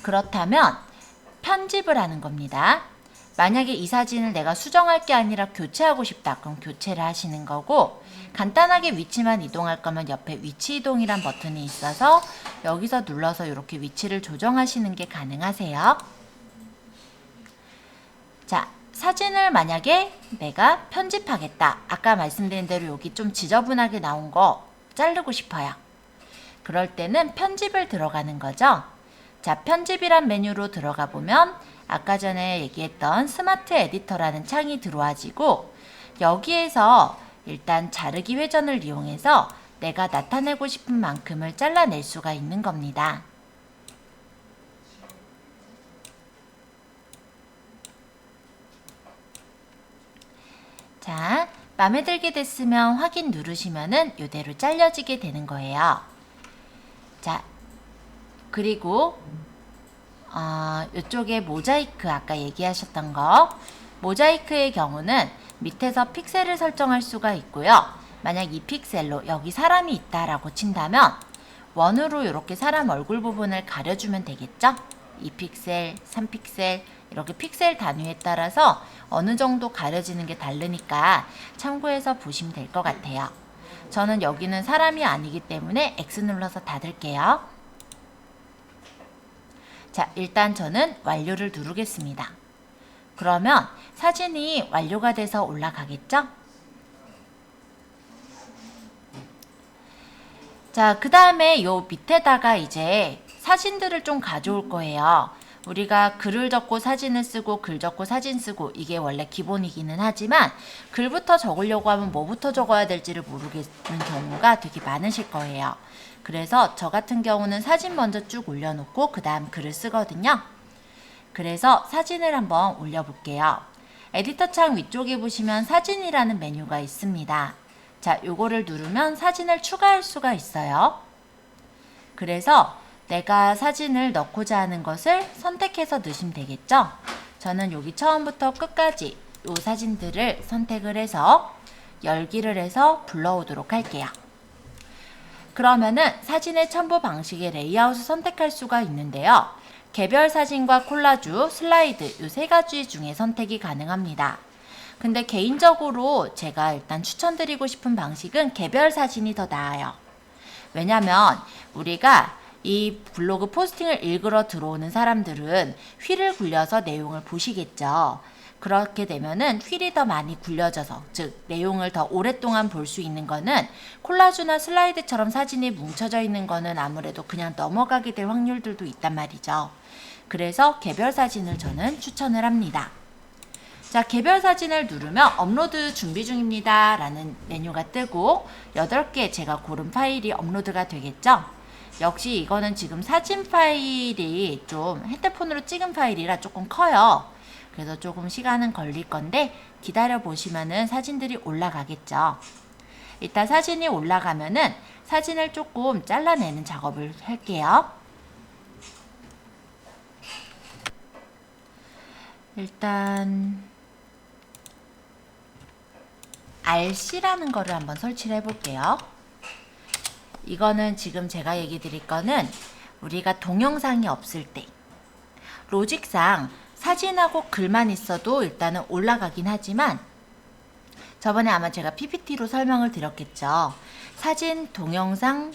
그렇다면 편집을 하는 겁니다. 만약에 이 사진을 내가 수정할 게 아니라 교체하고 싶다. 그럼 교체를 하시는 거고, 간단하게 위치만 이동할 거면 옆에 위치 이동이란 버튼이 있어서 여기서 눌러서 이렇게 위치를 조정하시는 게 가능하세요. 자, 사진을 만약에 내가 편집하겠다. 아까 말씀드린 대로 여기 좀 지저분하게 나온 거 자르고 싶어요. 그럴 때는 편집을 들어가는 거죠. 자, 편집이란 메뉴로 들어가 보면 아까 전에 얘기했던 스마트 에디터라는 창이 들어와지고, 여기에서 일단 자르기 회전을 이용해서 내가 나타내고 싶은 만큼을 잘라낼 수가 있는 겁니다. 자, 마음에 들게 됐으면 확인 누르시면은 이대로 잘려지게 되는 거예요. 자, 그리고 이쪽에 모자이크 아까 얘기하셨던 거, 모자이크의 경우는 밑에서 픽셀을 설정할 수가 있고요. 만약 이 픽셀로 여기 사람이 있다라고 친다면 원으로 이렇게 사람 얼굴 부분을 가려주면 되겠죠? 2픽셀, 3픽셀 이렇게 픽셀 단위에 따라서 어느 정도 가려지는 게 다르니까 참고해서 보시면 될 것 같아요. 저는 여기는 사람이 아니기 때문에 X 눌러서 닫을게요. 자, 일단 저는 완료를 누르겠습니다. 그러면 사진이 완료가 돼서 올라가겠죠? 자, 그 다음에 요 밑에다가 이제 사진들을 좀 가져올 거예요. 우리가 글을 적고 사진을 쓰고 글 적고 사진 쓰고 이게 원래 기본이기는 하지만 글부터 적으려고 하면 뭐부터 적어야 될지를 모르겠는 경우가 되게 많으실 거예요. 그래서 저 같은 경우는 사진 먼저 쭉 올려놓고 그 다음 글을 쓰거든요. 그래서 사진을 한번 올려볼게요. 에디터 창 위쪽에 보시면 사진이라는 메뉴가 있습니다. 자, 요거를 누르면 사진을 추가할 수가 있어요. 그래서 내가 사진을 넣고자 하는 것을 선택해서 넣으시면 되겠죠? 저는 여기 처음부터 끝까지 요 사진들을 선택을 해서 열기를 해서 불러오도록 할게요. 그러면은 사진의 첨부 방식의 레이아웃을 선택할 수가 있는데요. 개별 사진과 콜라주, 슬라이드 이 세 가지 중에 선택이 가능합니다. 근데 개인적으로 제가 일단 추천드리고 싶은 방식은 개별 사진이 더 나아요. 왜냐면 우리가 이 블로그 포스팅을 읽으러 들어오는 사람들은 휠을 굴려서 내용을 보시겠죠. 그렇게 되면은 휠이 더 많이 굴려져서, 즉 내용을 더 오랫동안 볼 수 있는 거는 콜라주나 슬라이드처럼 사진이 뭉쳐져 있는 거는 아무래도 그냥 넘어가게 될 확률들도 있단 말이죠. 그래서 개별 사진을 저는 추천을 합니다. 자, 개별 사진을 누르면 업로드 준비 중입니다 라는 메뉴가 뜨고 8개 제가 고른 파일이 업로드가 되겠죠. 역시 이거는 지금 사진 파일이 좀 핸드폰으로 찍은 파일이라 조금 커요. 그래서 조금 시간은 걸릴 건데 기다려 보시면은 사진들이 올라가겠죠. 이따 사진이 올라가면은 사진을 조금 잘라내는 작업을 할게요. 일단 RC라는 거를 한번 설치를 해볼게요. 이거는 지금 제가 얘기 드릴 거는 우리가 동영상이 없을 때 로직상 사진하고 글만 있어도 일단은 올라가긴 하지만 저번에 아마 제가 PPT로 설명을 드렸겠죠. 사진, 동영상,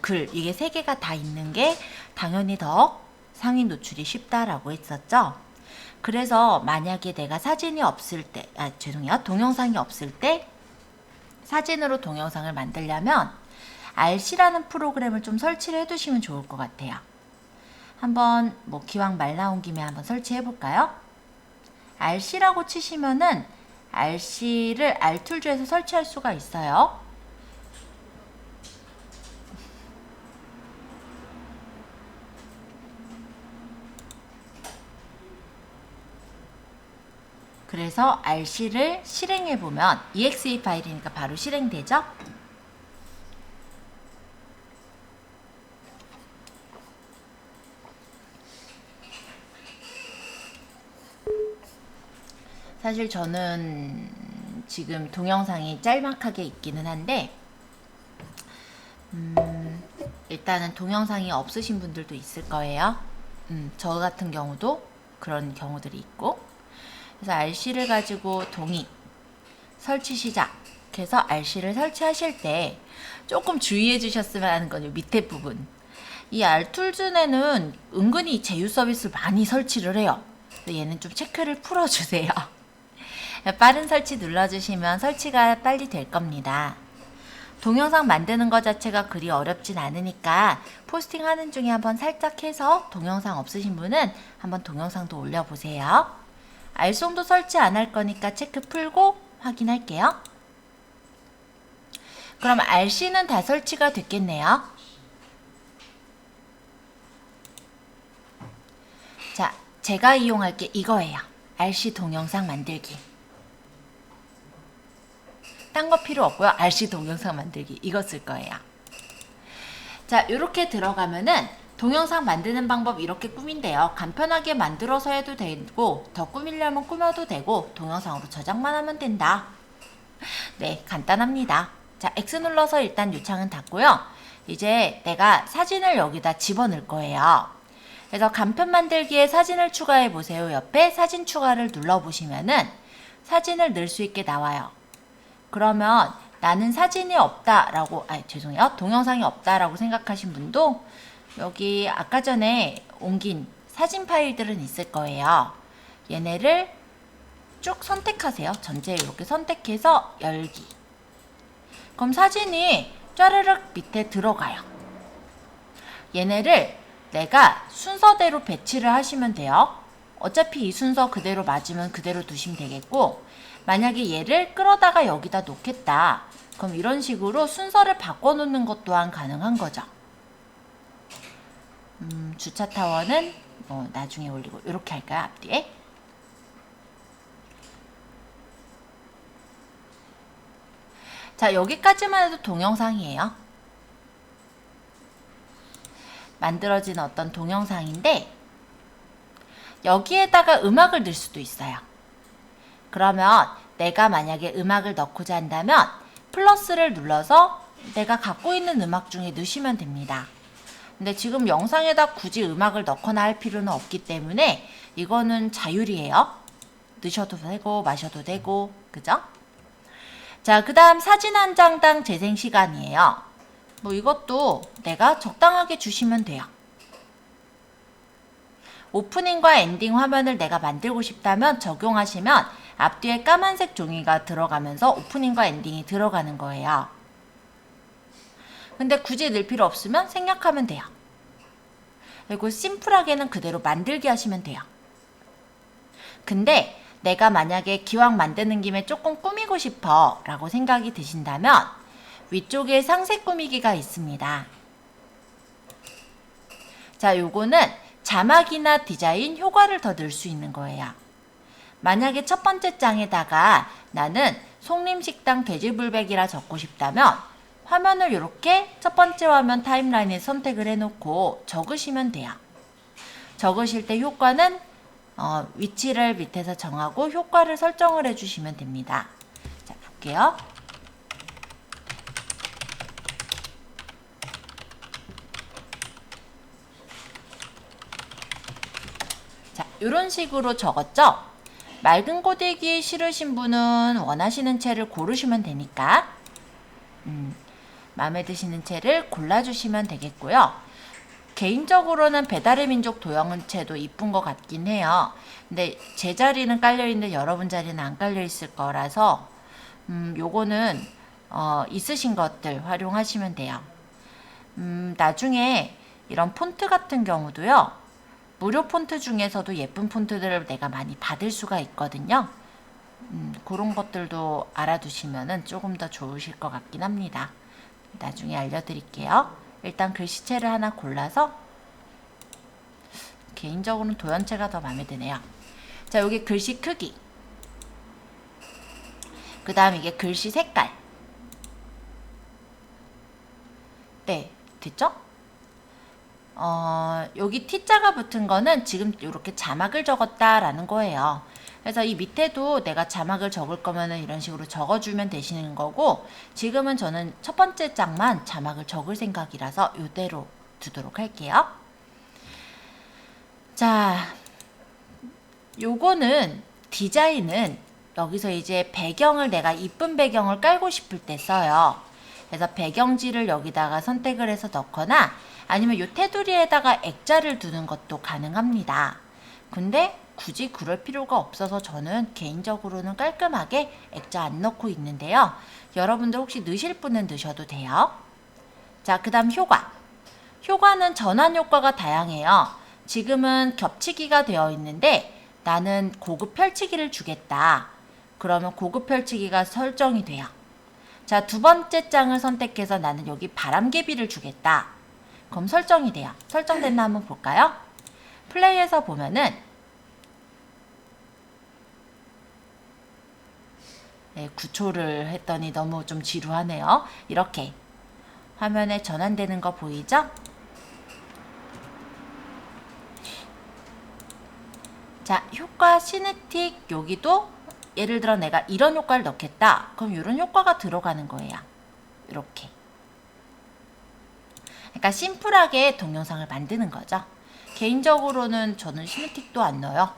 글 이게 세 개가 다 있는 게 당연히 더 상위 노출이 쉽다라고 했었죠. 그래서 만약에 내가 사진이 없을 때, 동영상이 없을 때 사진으로 동영상을 만들려면 RC라는 프로그램을 좀 설치를 해두시면 좋을 것 같아요. 한번 기왕 말 나온 김에 한번 설치해 볼까요? RC라고 치시면은 RC를 알툴즈에서 설치할 수가 있어요. 그래서 RC를 실행해 보면 exe 파일이니까 바로 실행되죠? 사실 저는 지금 동영상이 짤막하게 있기는 한데 일단은 동영상이 없으신 분들도 있을 거예요. 저 같은 경우도 그런 경우들이 있고. 그래서 RC를 가지고 동의, 설치 시작. 그래서 RC를 설치하실 때 조금 주의해 주셨으면 하는 건 이 밑에 부분. 이 R툴즈에는 은근히 제휴 서비스를 많이 설치를 해요. 얘는 좀 체크를 풀어주세요. 빠른 설치 눌러주시면 설치가 빨리 될 겁니다. 동영상 만드는 것 자체가 그리 어렵진 않으니까 포스팅 하는 중에 한번 살짝 해서 동영상 없으신 분은 한번 동영상도 올려보세요. 알송도 설치 안 할 거니까 체크 풀고 확인할게요. 그럼 RC는 다 설치가 됐겠네요. 자, 제가 이용할 게 이거예요. RC 동영상 만들기. 딴 거 필요 없고요. RC 동영상 만들기. 이거 쓸 거예요. 자, 이렇게 들어가면은 동영상 만드는 방법 이렇게 꾸민대요. 간편하게 만들어서 해도 되고 더 꾸미려면 꾸며도 되고 동영상으로 저장만 하면 된다. 네, 간단합니다. 자, X 눌러서 일단 요청은 닫고요. 이제 내가 사진을 여기다 집어넣을 거예요. 그래서 간편 만들기에 사진을 추가해 보세요. 옆에 사진 추가를 눌러보시면은 사진을 넣을 수 있게 나와요. 그러면 나는 사진이 없다라고, 죄송해요. 동영상이 없다라고 생각하신 분도 여기 아까 전에 옮긴 사진 파일들은 있을 거예요. 얘네를 쭉 선택하세요. 전체 이렇게 선택해서 열기. 그럼 사진이 짜르륵 밑에 들어가요. 얘네를 내가 순서대로 배치를 하시면 돼요. 어차피 이 순서 그대로 맞으면 그대로 두시면 되겠고, 만약에 얘를 끌어다가 여기다 놓겠다. 그럼 이런 식으로 순서를 바꿔놓는 것 또한 가능한 거죠. 주차 타워는 나중에 올리고 이렇게 할까요? 앞뒤에? 자, 여기까지만 해도 동영상이에요. 만들어진 어떤 동영상인데 여기에다가 음악을 넣을 수도 있어요. 그러면 내가 만약에 음악을 넣고자 한다면 플러스를 눌러서 내가 갖고 있는 음악 중에 넣으시면 됩니다. 근데 지금 영상에다 굳이 음악을 넣거나 할 필요는 없기 때문에 이거는 자율이에요. 넣으셔도 되고 마셔도 되고, 그죠? 자, 그 다음 사진 한 장당 재생 시간이에요. 뭐 이것도 내가 적당하게 주시면 돼요. 오프닝과 엔딩 화면을 내가 만들고 싶다면 적용하시면 앞뒤에 까만색 종이가 들어가면서 오프닝과 엔딩이 들어가는 거예요. 근데 굳이 넣을 필요 없으면 생략하면 돼요. 그리고 심플하게는 그대로 만들기 하시면 돼요. 근데 내가 만약에 기왕 만드는 김에 조금 꾸미고 싶어 라고 생각이 드신다면 위쪽에 상세 꾸미기가 있습니다. 자, 요거는 자막이나 디자인 효과를 더 넣을 수 있는 거예요. 만약에 첫 번째 장에다가 나는 송림식당 돼지불백이라 적고 싶다면 화면을 이렇게 첫 번째 화면 타임라인에 선택을 해놓고 적으시면 돼요. 적으실 때 효과는 위치를 밑에서 정하고 효과를 설정을 해주시면 됩니다. 자, 볼게요. 자, 이런 식으로 적었죠? 맑은 고데기 싫으신 분은 원하시는 채를 고르시면 되니까 마음에 드시는 채를 골라주시면 되겠고요. 개인적으로는 배달의 민족 도형체도 이쁜 것 같긴 해요. 근데 제 자리는 깔려있는데 여러분 자리는 안 깔려있을 거라서 요거는 있으신 것들 활용하시면 돼요. 나중에 이런 폰트 같은 경우도요. 무료 폰트 중에서도 예쁜 폰트들을 내가 많이 받을 수가 있거든요. 그런 것들도 알아두시면 조금 더 좋으실 것 같긴 합니다. 나중에 알려드릴게요. 일단 글씨체를 하나 골라서 개인적으로는 도연체가 더 마음에 드네요. 자, 여기 글씨 크기, 그 다음 이게 글씨 색깔. 네, 됐죠? 여기 T자가 붙은 거는 지금 이렇게 자막을 적었다라는 거예요. 그래서 이 밑에도 내가 자막을 적을 거면은 이런 식으로 적어주면 되시는 거고, 지금은 저는 첫 번째 장만 자막을 적을 생각이라서 이대로 두도록 할게요. 자, 요거는 디자인은 여기서 이제 배경을 내가 이쁜 배경을 깔고 싶을 때 써요. 그래서 배경지를 여기다가 선택을 해서 넣거나 아니면 요 테두리에다가 액자를 두는 것도 가능합니다. 근데 굳이 그럴 필요가 없어서 저는 개인적으로는 깔끔하게 액자 안 넣고 있는데요. 여러분들 혹시 넣으실 분은 넣으셔도 돼요. 자, 그 다음 효과. 효과는 전환 효과가 다양해요. 지금은 겹치기가 되어 있는데 나는 고급 펼치기를 주겠다. 그러면 고급 펼치기가 설정이 돼요. 자, 두 번째 장을 선택해서 나는 여기 바람개비를 주겠다. 그럼 설정이 돼요. 설정됐나 한번 볼까요? 플레이에서 보면은 네, 9초를 했더니 너무 좀 지루하네요. 이렇게 화면에 전환되는 거 보이죠? 자, 효과 시네틱 여기도 예를 들어 내가 이런 효과를 넣겠다. 그럼 이런 효과가 들어가는 거예요. 이렇게. 그러니까 심플하게 동영상을 만드는 거죠. 개인적으로는 저는 시네틱도 안 넣어요.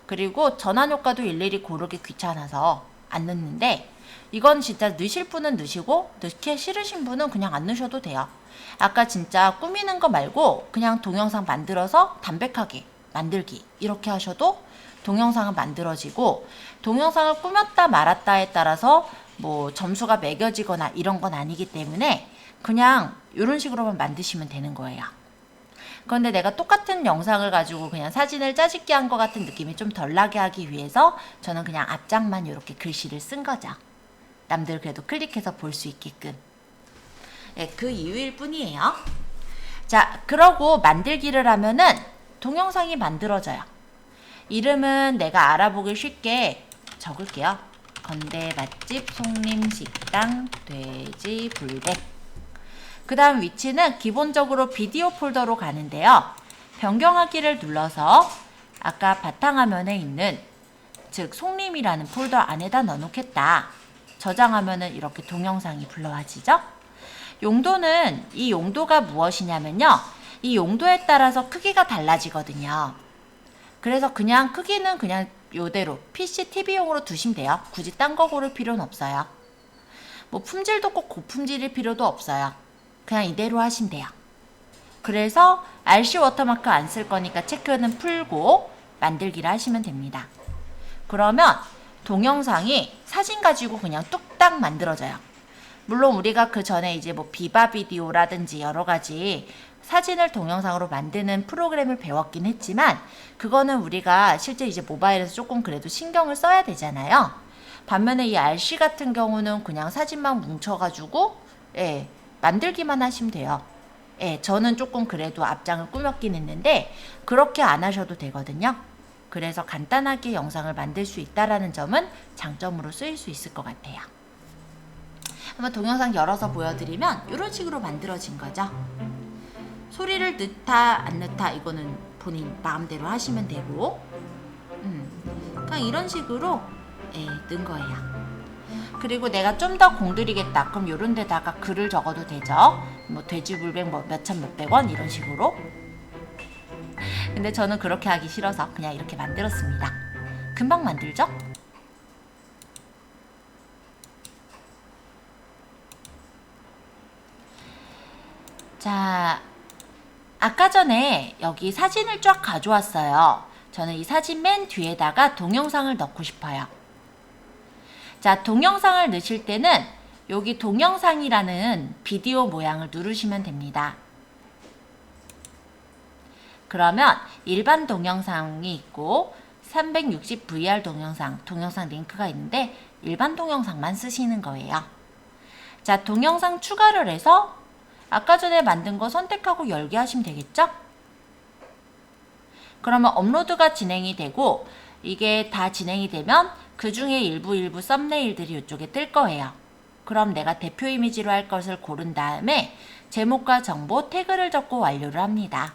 그리고 전환 효과도 일일이 고르기 귀찮아서 안 넣는데 이건 진짜 넣으실 분은 넣으시고 넣기 싫으신 분은 그냥 안 넣으셔도 돼요. 아까 진짜 꾸미는 거 말고 그냥 동영상 만들어서 담백하게 만들기 이렇게 하셔도 동영상은 만들어지고 동영상을 꾸몄다 말았다에 따라서 뭐 점수가 매겨지거나 이런 건 아니기 때문에 그냥 이런 식으로만 만드시면 되는 거예요. 그런데 내가 똑같은 영상을 가지고 그냥 사진을 짜집기 한 것 같은 느낌이 좀 덜 나게 하기 위해서 저는 그냥 앞장만 이렇게 글씨를 쓴 거죠. 남들 그래도 클릭해서 볼 수 있게끔. 네, 그 이유일 뿐이에요. 자, 그러고 만들기를 하면은 동영상이 만들어져요. 이름은 내가 알아보기 쉽게 적을게요. 건대 맛집 송림식당 돼지 불백. 그 다음 위치는 기본적으로 비디오 폴더로 가는데요. 변경하기를 눌러서 아까 바탕화면에 있는 즉 송림이라는 폴더 안에다 넣어놓겠다. 저장하면은 이렇게 동영상이 불러와지죠. 용도는 이 용도가 무엇이냐면요. 이 용도에 따라서 크기가 달라지거든요. 그래서 그냥 크기는 그냥 요대로 PC, TV용으로 두시면 돼요. 굳이 딴 거 고를 필요는 없어요. 뭐 품질도 꼭 고품질일 필요도 없어요. 그냥 이대로 하시면 돼요. 그래서 RC 워터마크 안 쓸 거니까 체크는 풀고 만들기를 하시면 됩니다. 그러면 동영상이 사진 가지고 그냥 뚝딱 만들어져요. 물론 우리가 그 전에 이제 뭐 비바 비디오라든지 여러 가지 사진을 동영상으로 만드는 프로그램을 배웠긴 했지만 그거는 우리가 실제 이제 모바일에서 조금 그래도 신경을 써야 되잖아요. 반면에 이 RC 같은 경우는 그냥 사진만 뭉쳐가지고 만들기만 하시면 돼요. 저는 조금 그래도 앞장을 꾸몄긴 했는데 그렇게 안 하셔도 되거든요. 그래서 간단하게 영상을 만들 수 있다는 점은 장점으로 쓰일 수 있을 것 같아요. 한번 동영상 열어서 보여드리면 이런 식으로 만들어진 거죠. 소리를 넣다 안 넣다 이거는 본인 마음대로 하시면 되고 그냥 이런 식으로 넣은 거예요. 그리고 내가 좀 더 공들이겠다. 그럼 요런 데다가 글을 적어도 되죠. 뭐 돼지불백 뭐 몇천 몇백 원 이런 식으로. 근데 저는 그렇게 하기 싫어서 그냥 이렇게 만들었습니다. 금방 만들죠? 자, 아까 전에 여기 사진을 쫙 가져왔어요. 저는 이 사진 맨 뒤에다가 동영상을 넣고 싶어요. 자, 동영상을 넣으실 때는 여기 동영상이라는 비디오 모양을 누르시면 됩니다. 그러면 일반 동영상이 있고 360VR 동영상 링크가 있는데 일반 동영상만 쓰시는 거예요. 자, 동영상 추가를 해서 아까 전에 만든 거 선택하고 열게 하시면 되겠죠? 그러면 업로드가 진행이 되고 이게 다 진행이 되면 그 중에 일부 썸네일들이 이쪽에 뜰 거예요. 그럼 내가 대표 이미지로 할 것을 고른 다음에 제목과 정보, 태그를 적고 완료를 합니다.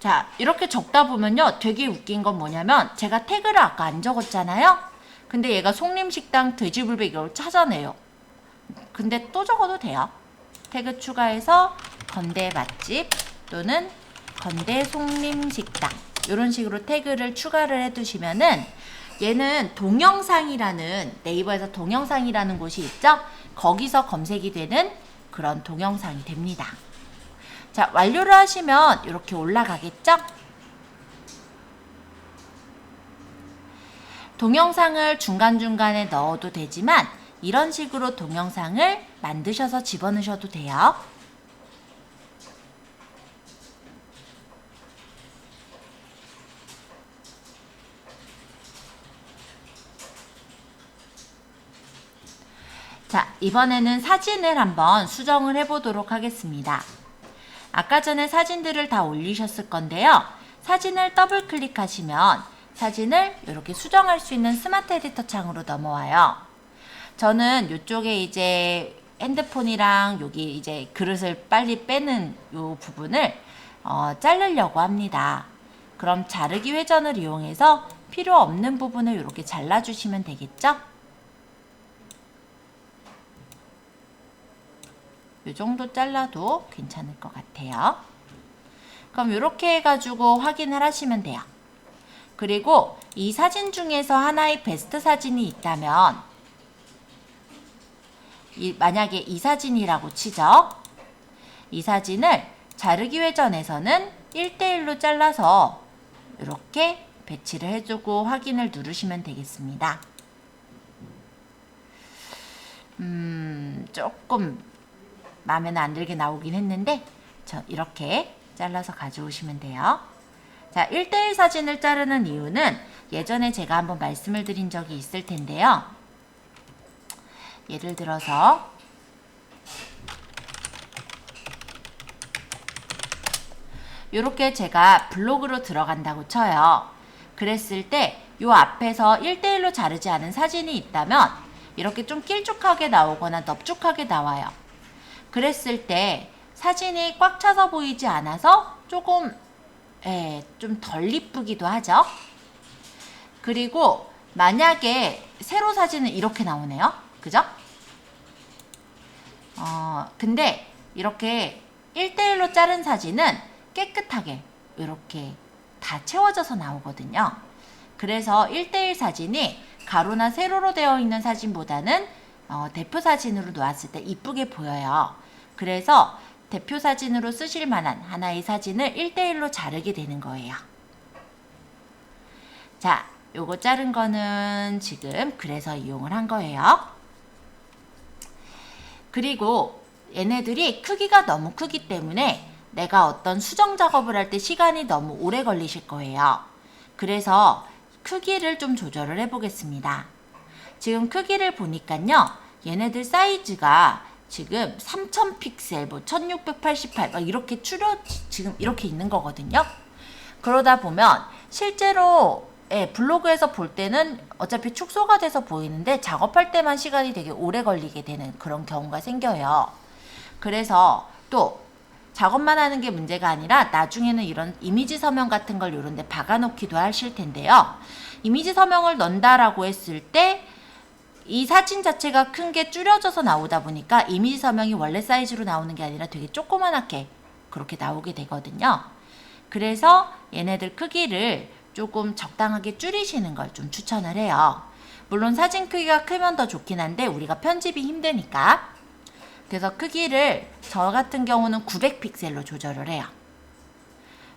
자, 이렇게 적다 보면요. 되게 웃긴 건 뭐냐면 제가 태그를 아까 안 적었잖아요. 근데 얘가 송림식당 돼지불백 이걸 찾아내요. 근데 또 적어도 돼요. 태그 추가해서 건대 맛집 또는 건대 송림식당 이런 식으로 태그를 추가를 해두시면은 얘는 동영상이라는 네이버에서 동영상이라는 곳이 있죠. 거기서 검색이 되는 그런 동영상이 됩니다. 자, 완료를 하시면 이렇게 올라가겠죠? 동영상을 중간중간에 넣어도 되지만 이런 식으로 동영상을 만드셔서 집어넣으셔도 돼요. 자, 이번에는 사진을 한번 수정을 해보도록 하겠습니다. 아까 전에 사진들을 다 올리셨을 건데요. 사진을 더블 클릭하시면 사진을 이렇게 수정할 수 있는 스마트 에디터 창으로 넘어와요. 저는 이쪽에 이제 핸드폰이랑 여기 이제 그릇을 빨리 빼는 이 부분을 자르려고 합니다. 그럼 자르기 회전을 이용해서 필요 없는 부분을 이렇게 잘라주시면 되겠죠? 이 정도 잘라도 괜찮을 것 같아요. 그럼 이렇게 해가지고 확인을 하시면 돼요. 그리고 이 사진 중에서 하나의 베스트 사진이 있다면 만약에 이 사진이라고 치죠. 이 사진을 자르기 회전에서는 1대1로 잘라서 이렇게 배치를 해주고 확인을 누르시면 되겠습니다. 조금 마음에는 안 들게 나오긴 했는데 이렇게 잘라서 가져오시면 돼요. 자, 1대1 사진을 자르는 이유는 예전에 제가 한번 말씀을 드린 적이 있을 텐데요. 예를 들어서 이렇게 제가 블로그로 들어간다고 쳐요. 그랬을 때 이 앞에서 1대1로 자르지 않은 사진이 있다면 이렇게 좀 길쭉하게 나오거나 넙죽하게 나와요. 그랬을 때 사진이 꽉 차서 보이지 않아서 조금 좀 덜 이쁘기도 하죠. 그리고 만약에 세로 사진은 이렇게 나오네요. 그죠? 근데 이렇게 1대1로 자른 사진은 깨끗하게 이렇게 다 채워져서 나오거든요. 그래서 1대1 사진이 가로나 세로로 되어 있는 사진보다는 대표 사진으로 놓았을 때 이쁘게 보여요. 그래서 대표 사진으로 쓰실 만한 하나의 사진을 1대1로 자르게 되는 거예요. 자, 요거 자른 거는 지금 그래서 이용을 한 거예요. 그리고 얘네들이 크기가 너무 크기 때문에 내가 어떤 수정 작업을 할 때 시간이 너무 오래 걸리실 거예요. 그래서 크기를 좀 조절을 해 보겠습니다. 지금 크기를 보니까요. 얘네들 사이즈가 지금 3000 픽셀, 1688 이렇게 지금 이렇게 있는 거거든요. 그러다 보면 실제로 블로그에서 볼 때는 어차피 축소가 돼서 보이는데 작업할 때만 시간이 되게 오래 걸리게 되는 그런 경우가 생겨요. 그래서 또 작업만 하는 게 문제가 아니라 나중에는 이런 이미지 서명 같은 걸 이런 데 박아놓기도 하실 텐데요. 이미지 서명을 넣는다라고 했을 때 이 사진 자체가 큰 게 줄여져서 나오다 보니까 이미지 서명이 원래 사이즈로 나오는 게 아니라 되게 조그만하게 그렇게 나오게 되거든요. 그래서 얘네들 크기를 조금 적당하게 줄이시는 걸 좀 추천을 해요. 물론 사진 크기가 크면 더 좋긴 한데 우리가 편집이 힘드니까. 그래서 크기를 저 같은 경우는 900픽셀로 조절을 해요.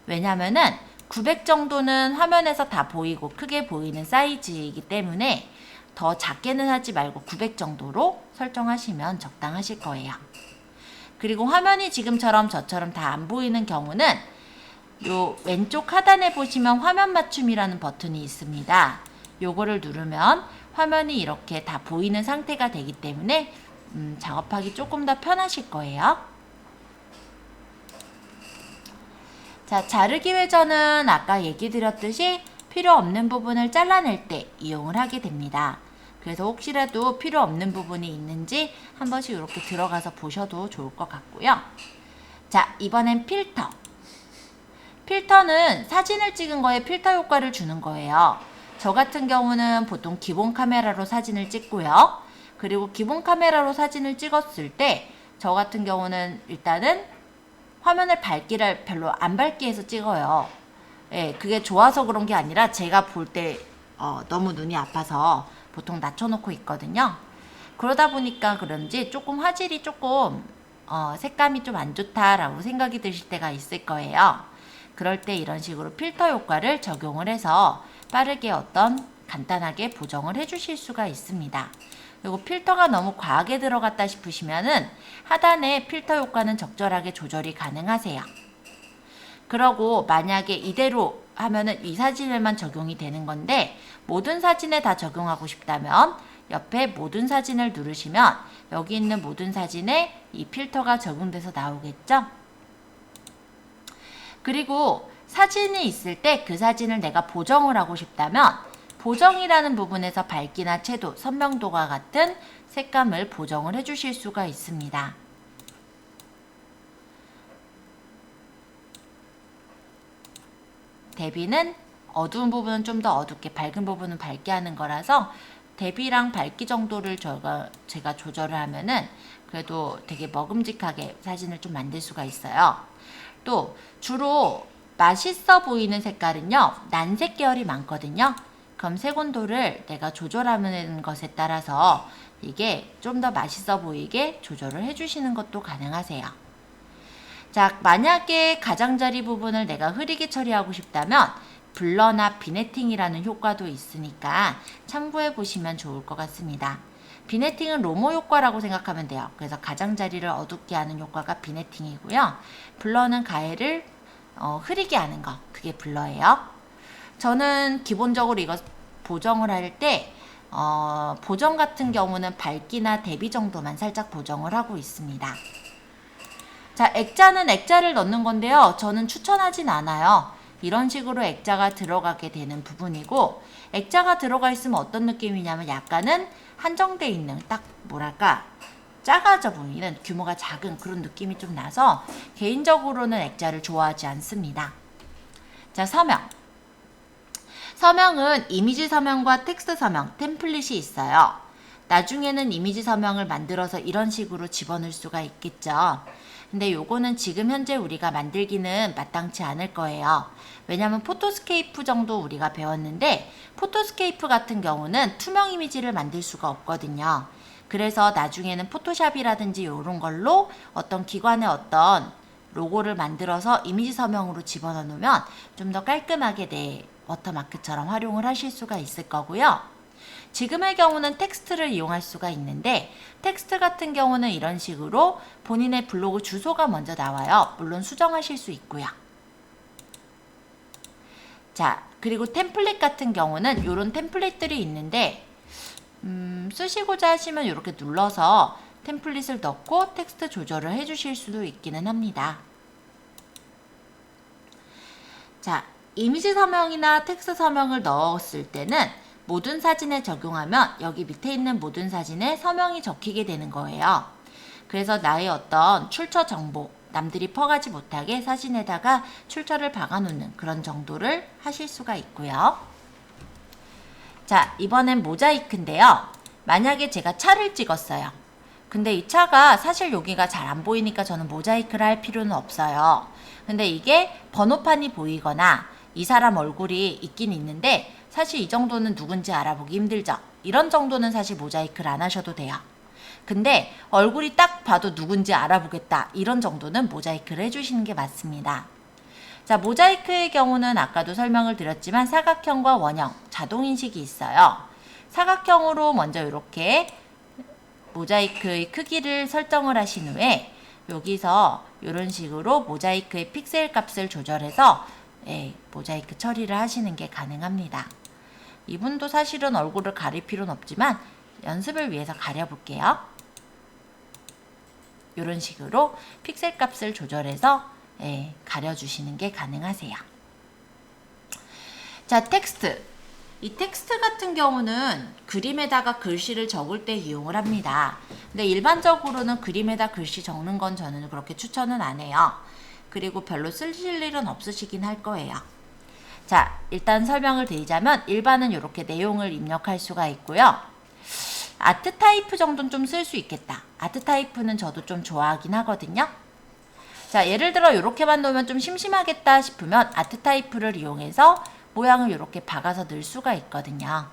왜냐면은 900 정도는 화면에서 다 보이고 크게 보이는 사이즈이기 때문에 더 작게는 하지 말고 900 정도로 설정하시면 적당하실 거예요. 그리고 화면이 지금처럼 저처럼 다 안 보이는 경우는 요 왼쪽 하단에 보시면 화면 맞춤이라는 버튼이 있습니다. 요거를 누르면 화면이 이렇게 다 보이는 상태가 되기 때문에 작업하기 조금 더 편하실 거예요. 자, 자르기 회전은 아까 얘기 드렸듯이 필요 없는 부분을 잘라낼 때 이용을 하게 됩니다. 그래서 혹시라도 필요 없는 부분이 있는지 한 번씩 이렇게 들어가서 보셔도 좋을 것 같고요. 자, 이번엔 필터. 필터는 사진을 찍은 거에 필터 효과를 주는 거예요. 저 같은 경우는 보통 기본 카메라로 사진을 찍고요. 그리고 기본 카메라로 사진을 찍었을 때 저 같은 경우는 일단은 화면을 밝기를 별로 안 밝게 해서 찍어요. 예, 그게 좋아서 그런 게 아니라 제가 볼 때 너무 눈이 아파서 보통 낮춰놓고 있거든요. 그러다 보니까 그런지 조금 화질이 조금 색감이 좀 안 좋다라고 생각이 드실 때가 있을 거예요. 그럴 때 이런 식으로 필터 효과를 적용을 해서 빠르게 간단하게 보정을 해주실 수가 있습니다. 그리고 필터가 너무 과하게 들어갔다 싶으시면은 하단에 필터 효과는 적절하게 조절이 가능하세요. 그러고 만약에 이대로 하면은 이 사진에만 적용이 되는 건데 모든 사진에 다 적용하고 싶다면 옆에 모든 사진을 누르시면 여기 있는 모든 사진에 이 필터가 적용돼서 나오겠죠? 그리고 사진이 있을 때 그 사진을 내가 보정을 하고 싶다면 보정이라는 부분에서 밝기나 채도, 선명도가 같은 색감을 보정을 해주실 수가 있습니다. 대비는 어두운 부분은 좀 더 어둡게, 밝은 부분은 밝게 하는 거라서 대비랑 밝기 정도를 제가 조절을 하면은 그래도 되게 먹음직하게 사진을 좀 만들 수가 있어요. 또 주로 맛있어 보이는 색깔은요, 난색 계열이 많거든요. 그럼 색온도를 내가 조절하는 것에 따라서 이게 좀 더 맛있어 보이게 조절을 해주시는 것도 가능하세요. 자, 만약에 가장자리 부분을 내가 흐리게 처리하고 싶다면 블러나 비네팅이라는 효과도 있으니까 참고해 보시면 좋을 것 같습니다. 비네팅은 로모 효과라고 생각하면 돼요. 그래서 가장자리를 어둡게 하는 효과가 비네팅이고요. 블러는 가해를 흐리게 하는 거, 그게 블러예요. 저는 기본적으로 이거 보정을 할 때 보정 같은 경우는 밝기나 대비 정도만 살짝 보정을 하고 있습니다. 자, 액자는 액자를 넣는 건데요. 저는 추천하진 않아요. 이런 식으로 액자가 들어가게 되는 부분이고, 액자가 들어가 있으면 어떤 느낌이냐면 약간은 한정돼 있는, 딱 뭐랄까 작아져 보이는, 규모가 작은 그런 느낌이 좀 나서 개인적으로는 액자를 좋아하지 않습니다. 자, 서명은 이미지 서명과 텍스트 서명, 템플릿이 있어요. 나중에는 이미지 서명을 만들어서 이런 식으로 집어넣을 수가 있겠죠. 근데 요거는 지금 현재 우리가 만들기는 마땅치 않을 거예요. 왜냐면 포토스케이프 정도 우리가 배웠는데 포토스케이프 같은 경우는 투명 이미지를 만들 수가 없거든요. 그래서 나중에는 포토샵이라든지 이런 걸로 어떤 기관의 어떤 로고를 만들어서 이미지 서명으로 집어넣어 놓으면 좀 더 깔끔하게 내 워터마크처럼 활용을 하실 수가 있을 거고요. 지금의 경우는 텍스트를 이용할 수가 있는데 텍스트 같은 경우는 이런 식으로 본인의 블로그 주소가 먼저 나와요. 물론 수정하실 수 있고요. 자, 그리고 템플릿 같은 경우는 이런 템플릿들이 있는데 쓰시고자 하시면 이렇게 눌러서 템플릿을 넣고 텍스트 조절을 해주실 수도 있기는 합니다. 자, 이미지 서명이나 텍스트 서명을 넣었을 때는 모든 사진에 적용하면 여기 밑에 있는 모든 사진에 서명이 적히게 되는 거예요. 그래서 나의 어떤 출처 정보, 남들이 퍼가지 못하게 사진에다가 출처를 박아놓는 그런 정도를 하실 수가 있고요. 자, 이번엔 모자이크인데요. 만약에 제가 차를 찍었어요. 근데 이 차가 사실 여기가 잘 안 보이니까 저는 모자이크를 할 필요는 없어요. 근데 이게 번호판이 보이거나 이 사람 얼굴이 있긴 있는데 사실 이 정도는 누군지 알아보기 힘들죠. 이런 정도는 사실 모자이크를 안 하셔도 돼요. 근데 얼굴이 딱 봐도 누군지 알아보겠다. 이런 정도는 모자이크를 해주시는 게 맞습니다. 자, 모자이크의 경우는 아까도 설명을 드렸지만 사각형과 원형, 자동인식이 있어요. 사각형으로 먼저 이렇게 모자이크의 크기를 설정을 하신 후에 여기서 이런 식으로 모자이크의 픽셀 값을 조절해서 모자이크 처리를 하시는 게 가능합니다. 이분도 사실은 얼굴을 가릴 필요는 없지만 연습을 위해서 가려볼게요. 이런 식으로 픽셀 값을 조절해서 가려주시는 게 가능하세요. 자, 텍스트. 이 텍스트 같은 경우는 그림에다가 글씨를 적을 때 이용을 합니다. 근데 일반적으로는 그림에다 글씨 적는 건 저는 그렇게 추천은 안 해요. 그리고 별로 쓰실 일은 없으시긴 할 거예요. 자, 일단 설명을 드리자면 일반은 이렇게 내용을 입력할 수가 있고요. 아트 타입 정도는 좀 쓸 수 있겠다. 아트 타입은 저도 좀 좋아하긴 하거든요. 자, 예를 들어 이렇게만 놓으면 좀 심심하겠다 싶으면 아트 타입을 이용해서 모양을 이렇게 박아서 넣을 수가 있거든요.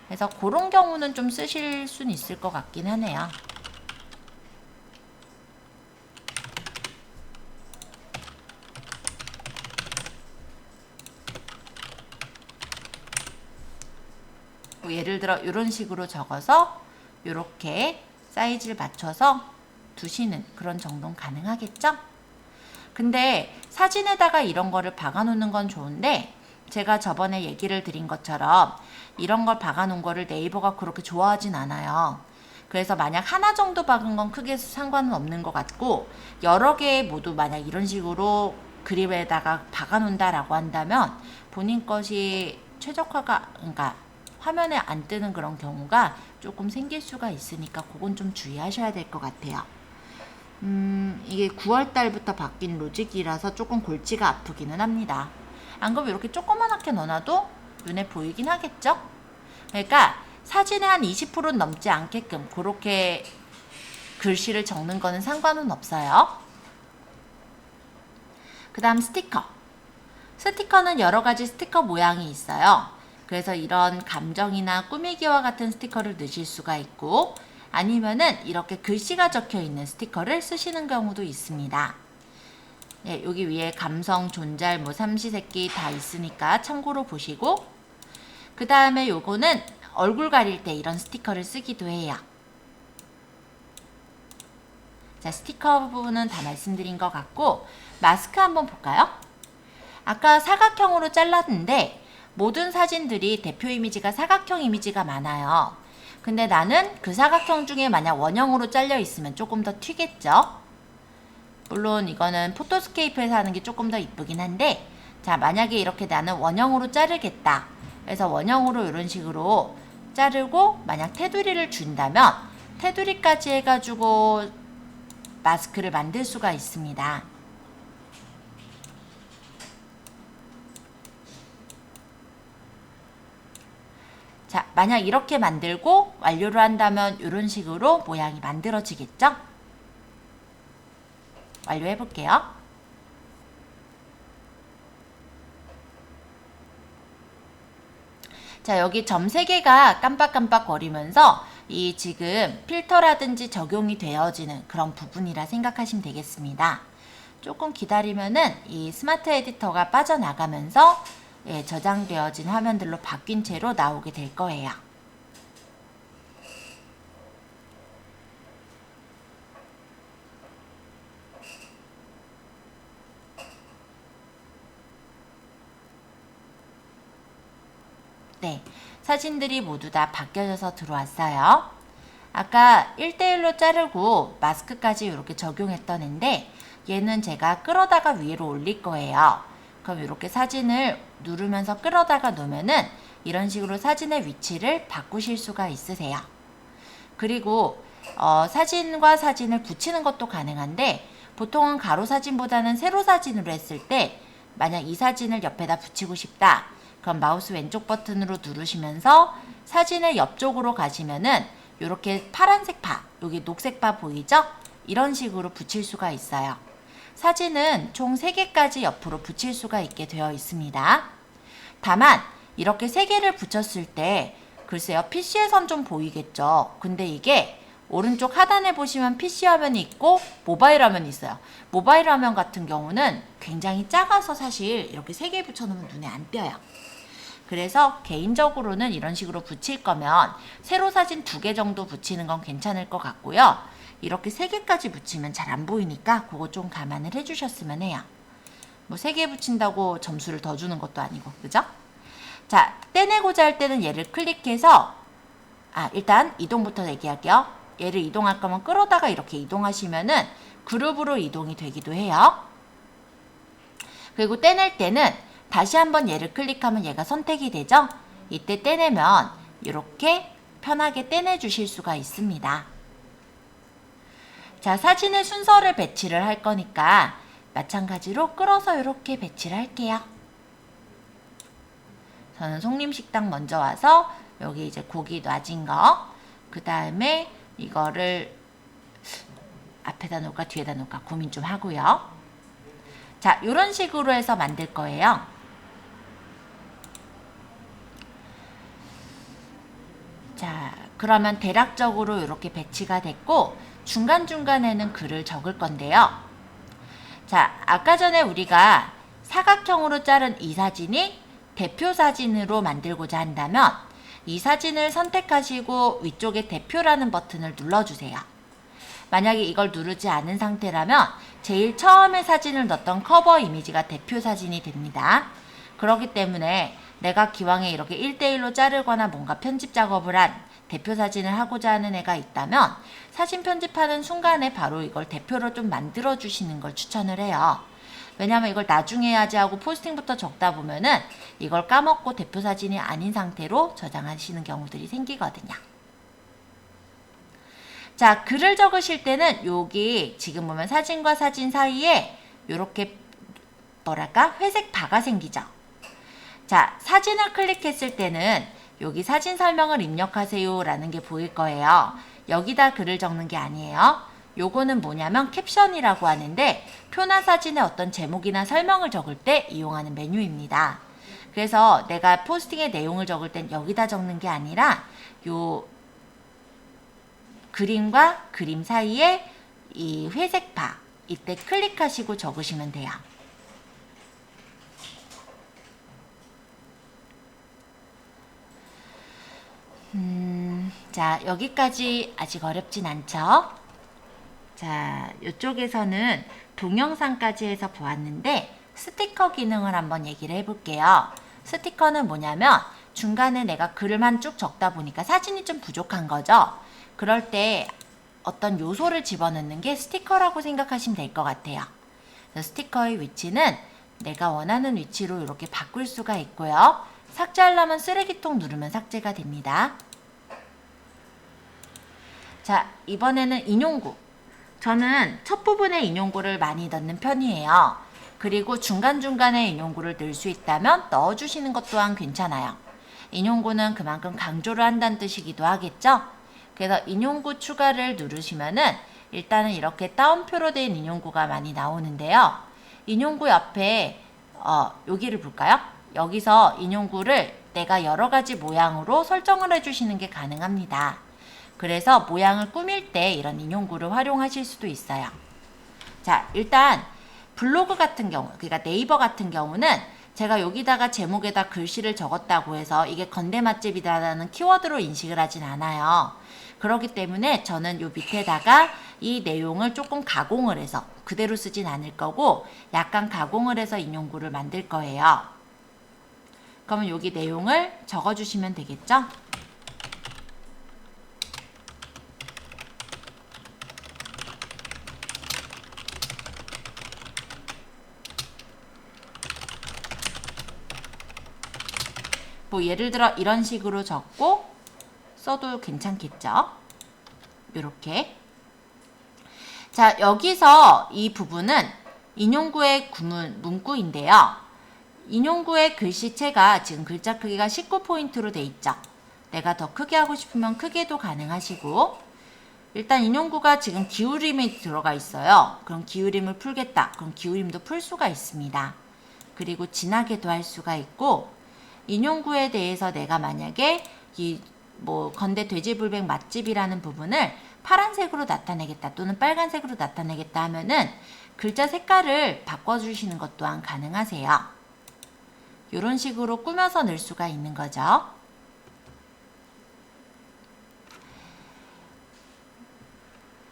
그래서 그런 경우는 좀 쓰실 수는 있을 것 같긴 하네요. 예를 들어 이런 식으로 적어서 이렇게 사이즈를 맞춰서 두시는 그런 정도는 가능하겠죠? 근데 사진에다가 이런 거를 박아 놓는 건 좋은데 제가 저번에 얘기를 드린 것처럼 이런 걸 박아 놓은 거를 네이버가 그렇게 좋아하진 않아요. 그래서 만약 하나 정도 박은 건 크게 상관은 없는 것 같고 여러 개 모두 만약 이런 식으로 그림에다가 박아 놓는다라고 한다면 본인 것이 최적화가 그러니까 화면에 안 뜨는 그런 경우가 조금 생길 수가 있으니까 그건 좀 주의하셔야 될 것 같아요. 이게 9월 달부터 바뀐 로직이라서 조금 골치가 아프기는 합니다. 안 그러면 이렇게 조그만하게 넣어놔도 눈에 보이긴 하겠죠? 그러니까 사진에 한 20%는 넘지 않게끔 그렇게 글씨를 적는 거는 상관은 없어요. 그 다음 스티커. 스티커는 여러 가지 스티커 모양이 있어요. 그래서 이런 감정이나 꾸미기와 같은 스티커를 넣으실 수가 있고 아니면은 이렇게 글씨가 적혀 있는 스티커를 쓰시는 경우도 있습니다. 네, 여기 위에 감성, 존잘, 뭐 삼시세끼 다 있으니까 참고로 보시고 그 다음에 요거는 얼굴 가릴 때 이런 스티커를 쓰기도 해요. 자, 스티커 부분은 다 말씀드린 것 같고 마스크 한번 볼까요? 아까 사각형으로 잘랐는데 모든 사진들이 대표 이미지가 사각형 이미지가 많아요. 근데 나는 그 사각형 중에 만약 원형으로 잘려 있으면 조금 더 튀겠죠? 물론 이거는 포토스케이프에서 하는 게 조금 더 이쁘긴 한데 자, 만약에 이렇게 나는 원형으로 자르겠다. 그래서 원형으로 이런 식으로 자르고 만약 테두리를 준다면 테두리까지 해가지고 마스크를 만들 수가 있습니다. 자, 만약 이렇게 만들고 완료를 한다면 이런 식으로 모양이 만들어지겠죠? 완료해 볼게요. 자, 여기 점 3개가 깜빡깜빡 거리면서 이 지금 필터라든지 적용이 되어지는 그런 부분이라 생각하시면 되겠습니다. 조금 기다리면은 이 스마트 에디터가 빠져나가면서 예, 저장되어진 화면들로 바뀐 채로 나오게 될 거예요. 네, 사진들이 모두 다 바뀌어져서 들어왔어요. 아까 1대1로 자르고 마스크까지 이렇게 적용했던 앤데 얘는 제가 끌어다가 위로 올릴 거예요. 그럼 이렇게 사진을 누르면서 끌어다가 놓으면은 이런 식으로 사진의 위치를 바꾸실 수가 있으세요. 그리고 사진과 사진을 붙이는 것도 가능한데 보통은 가로 사진보다는 세로 사진으로 했을 때 만약 이 사진을 옆에다 붙이고 싶다. 그럼 마우스 왼쪽 버튼으로 누르시면서 사진의 옆쪽으로 가시면은 이렇게 파란색 바, 여기 녹색 바 보이죠? 이런 식으로 붙일 수가 있어요. 사진은 총 3개까지 옆으로 붙일 수가 있게 되어 있습니다. 다만 이렇게 3개를 붙였을 때 글쎄요, PC에선 좀 보이겠죠? 근데 이게 오른쪽 하단에 보시면 PC 화면이 있고 모바일 화면이 있어요. 모바일 화면 같은 경우는 굉장히 작아서 사실 이렇게 3개 붙여놓으면 눈에 안 띄어요. 그래서 개인적으로는 이런 식으로 붙일 거면 세로 사진 2개 정도 붙이는 건 괜찮을 것 같고요. 이렇게 3개까지 붙이면 잘 안 보이니까 그거 좀 감안을 해주셨으면 해요. 뭐 3개 붙인다고 점수를 더 주는 것도 아니고, 그죠? 자, 떼내고자 할 때는 얘를 클릭해서 일단 이동부터 얘기할게요. 얘를 이동할 거면 끌어다가 이렇게 이동하시면은 그룹으로 이동이 되기도 해요. 그리고 떼낼 때는 다시 한번 얘를 클릭하면 얘가 선택이 되죠? 이때 떼내면 이렇게 편하게 떼내 주실 수가 있습니다. 자, 사진의 순서를 배치를 할 거니까 마찬가지로 끌어서 이렇게 배치를 할게요. 저는 송림식당 먼저 와서 여기 이제 고기 놔진 거, 그 다음에 이거를 앞에다 놓을까 뒤에다 놓을까 고민 좀 하고요. 자, 이런 식으로 해서 만들 거예요. 자, 그러면 대략적으로 이렇게 배치가 됐고 중간중간에는 글을 적을 건데요. 자, 아까 전에 우리가 사각형으로 자른 이 사진이 대표 사진으로 만들고자 한다면 이 사진을 선택하시고 위쪽에 대표라는 버튼을 눌러주세요. 만약에 이걸 누르지 않은 상태라면 제일 처음에 사진을 넣었던 커버 이미지가 대표 사진이 됩니다. 그렇기 때문에 내가 기왕에 이렇게 1대1로 자르거나 뭔가 편집 작업을 한 대표 사진을 하고자 하는 애가 있다면 사진 편집하는 순간에 바로 이걸 대표로 좀 만들어 주시는 걸 추천을 해요. 왜냐하면 이걸 나중에 해야지 하고 포스팅부터 적다 보면은 이걸 까먹고 대표 사진이 아닌 상태로 저장하시는 경우들이 생기거든요. 자, 글을 적으실 때는 여기 지금 보면 사진과 사진 사이에 이렇게 뭐랄까 회색 바가 생기죠. 자, 사진을 클릭했을 때는 여기 사진 설명을 입력하세요 라는 게 보일 거예요. 여기다 글을 적는 게 아니에요. 요거는 뭐냐면 캡션이라고 하는데 표나 사진에 어떤 제목이나 설명을 적을 때 이용하는 메뉴입니다. 그래서 내가 포스팅의 내용을 적을 땐 여기다 적는 게 아니라 요 그림과 그림 사이에 이 회색 바 이때 클릭하시고 적으시면 돼요. 자, 여기까지 아직 어렵진 않죠? 자, 이쪽에서는 동영상까지 해서 보았는데 스티커 기능을 한번 얘기를 해볼게요. 스티커는 뭐냐면 중간에 내가 글만 쭉 적다 보니까 사진이 좀 부족한 거죠. 그럴 때 어떤 요소를 집어넣는 게 스티커라고 생각하시면 될 것 같아요. 스티커의 위치는 내가 원하는 위치로 이렇게 바꿀 수가 있고요. 삭제하려면 쓰레기통 누르면 삭제가 됩니다. 자, 이번에는 인용구. 저는 첫 부분에 인용구를 많이 넣는 편이에요. 그리고 중간중간에 인용구를 넣을 수 있다면 넣어주시는 것 또한 괜찮아요. 인용구는 그만큼 강조를 한다는 뜻이기도 하겠죠? 그래서 인용구 추가를 누르시면은 일단은 이렇게 따옴표로 된 인용구가 많이 나오는데요. 인용구 옆에 여기를 볼까요? 여기서 인용구를 내가 여러 가지 모양으로 설정을 해주시는 게 가능합니다. 그래서 모양을 꾸밀 때 이런 인용구를 활용하실 수도 있어요. 자, 일단 블로그 같은 경우, 그러니까 네이버 같은 경우는 제가 여기다가 제목에다 글씨를 적었다고 해서 이게 건대 맛집이다라는 키워드로 인식을 하진 않아요. 그렇기 때문에 저는 요 밑에다가 이 내용을 조금 가공을 해서 그대로 쓰진 않을 거고 약간 가공을 해서 인용구를 만들 거예요. 그러면 여기 내용을 적어주시면 되겠죠? 뭐 예를 들어 이런 식으로 적고 써도 괜찮겠죠? 이렇게. 자, 여기서 이 부분은 인용구의 문구인데요. 인용구의 글씨체가 지금 글자 크기가 19포인트로 돼 있죠. 내가 더 크게 하고 싶으면 크게도 가능하시고, 일단 인용구가 지금 기울임이 들어가 있어요. 그럼 기울임을 풀겠다. 그럼 기울임도 풀 수가 있습니다. 그리고 진하게도 할 수가 있고, 인용구에 대해서 내가 만약에 이 건대 돼지불백 맛집이라는 부분을 파란색으로 나타내겠다 또는 빨간색으로 나타내겠다 하면은 글자 색깔을 바꿔주시는 것 또한 가능하세요. 이런 식으로 꾸며서 넣을 수가 있는 거죠.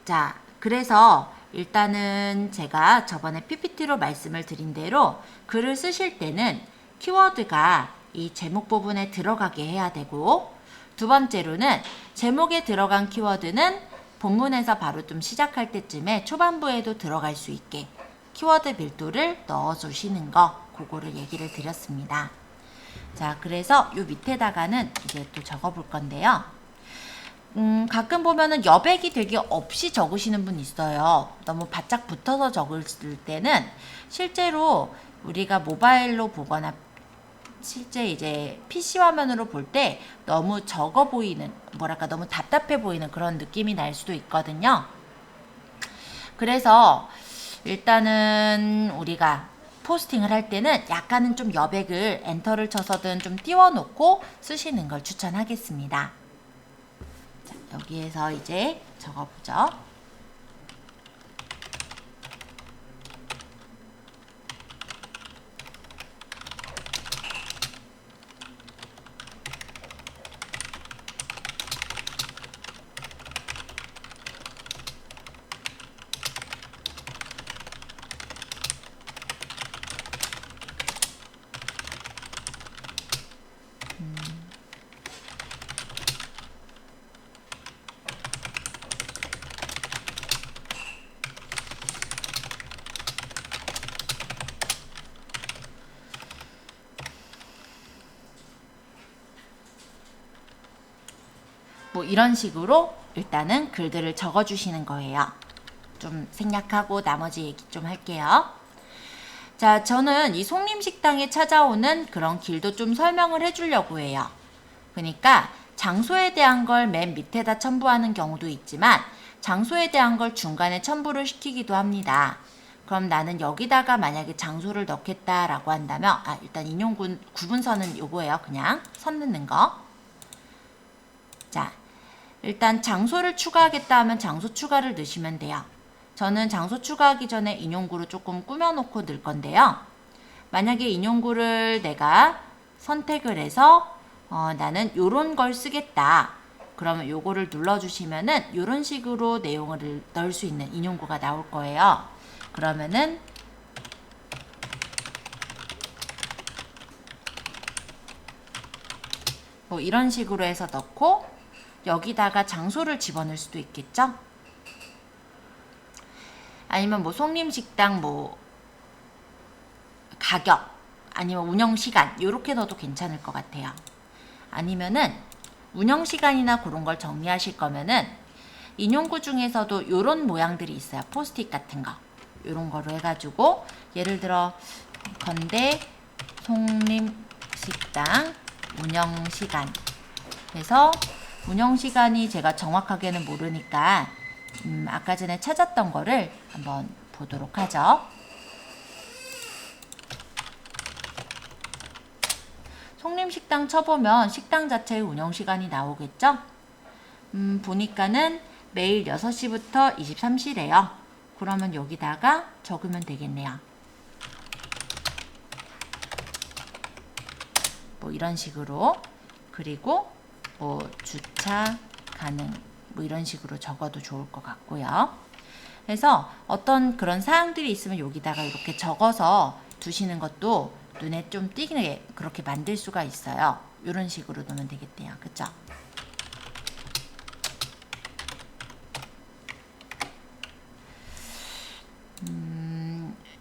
자, 그래서 일단은 제가 저번에 PPT로 말씀을 드린 대로 글을 쓰실 때는 키워드가 이 제목 부분에 들어가게 해야 되고, 두 번째로는 제목에 들어간 키워드는 본문에서 바로 좀 시작할 때쯤에 초반부에도 들어갈 수 있게 키워드 밀도를 넣어주시는 거, 그거를 얘기를 드렸습니다. 자, 그래서 요 밑에다가는 이제 또 적어볼 건데요. 가끔 보면은 여백이 되게 없이 적으시는 분 있어요. 너무 바짝 붙어서 적을 때는 실제로 우리가 모바일로 보거나 실제 이제 PC 화면으로 볼 때 너무 적어 보이는, 뭐랄까, 너무 답답해 보이는 그런 느낌이 날 수도 있거든요. 그래서 일단은 우리가 포스팅을 할 때는 약간은 좀 여백을 엔터를 쳐서든 좀 띄워놓고 쓰시는 걸 추천하겠습니다. 자, 여기에서 이제 적어보죠. 뭐 이런 식으로 일단은 글들을 적어주시는 거예요. 좀 생략하고 나머지 얘기 좀 할게요. 자, 저는 이 송림식당에 찾아오는 그런 길도 좀 설명을 해주려고 해요. 그러니까 장소에 대한 걸 맨 밑에다 첨부하는 경우도 있지만 장소에 대한 걸 중간에 첨부를 시키기도 합니다. 그럼 나는 여기다가 만약에 장소를 넣겠다라고 한다면 일단 인용 구분선은 요거예요. 그냥 선 넣는 거. 자, 일단 장소를 추가하겠다 하면 장소 추가를 넣으시면 돼요. 저는 장소 추가하기 전에 인용구를 조금 꾸며놓고 넣을 건데요. 만약에 인용구를 내가 선택을 해서 나는 요런 걸 쓰겠다. 그러면 요거를 눌러주시면은 요런 식으로 내용을 넣을 수 있는 인용구가 나올 거예요. 그러면은 뭐 이런 식으로 해서 넣고 여기다가 장소를 집어넣을 수도 있겠죠? 아니면 뭐 송림식당 뭐 가격 아니면 운영시간 요렇게 넣어도 괜찮을 것 같아요. 아니면은 운영시간이나 그런 걸 정리하실 거면은 인용구 중에서도 요런 모양들이 있어요. 포스트잇 같은 거 요런 거로 해가지고 예를 들어 건대 송림식당 운영시간 그래서 운영시간이 제가 정확하게는 모르니까 아까 전에 찾았던 거를 한번 보도록 하죠. 송림식당 쳐보면 식당 자체의 운영시간이 나오겠죠? 보니까는 매일 6시부터 23시래요. 그러면 여기다가 적으면 되겠네요. 뭐 이런 식으로 그리고 뭐 주차 가능 뭐 이런 식으로 적어도 좋을 것 같고요. 그래서 어떤 그런 사항들이 있으면 여기다가 이렇게 적어서 두시는 것도 눈에 좀 띄게 그렇게 만들 수가 있어요. 이런 식으로 놓으면 되겠대요. 그쵸?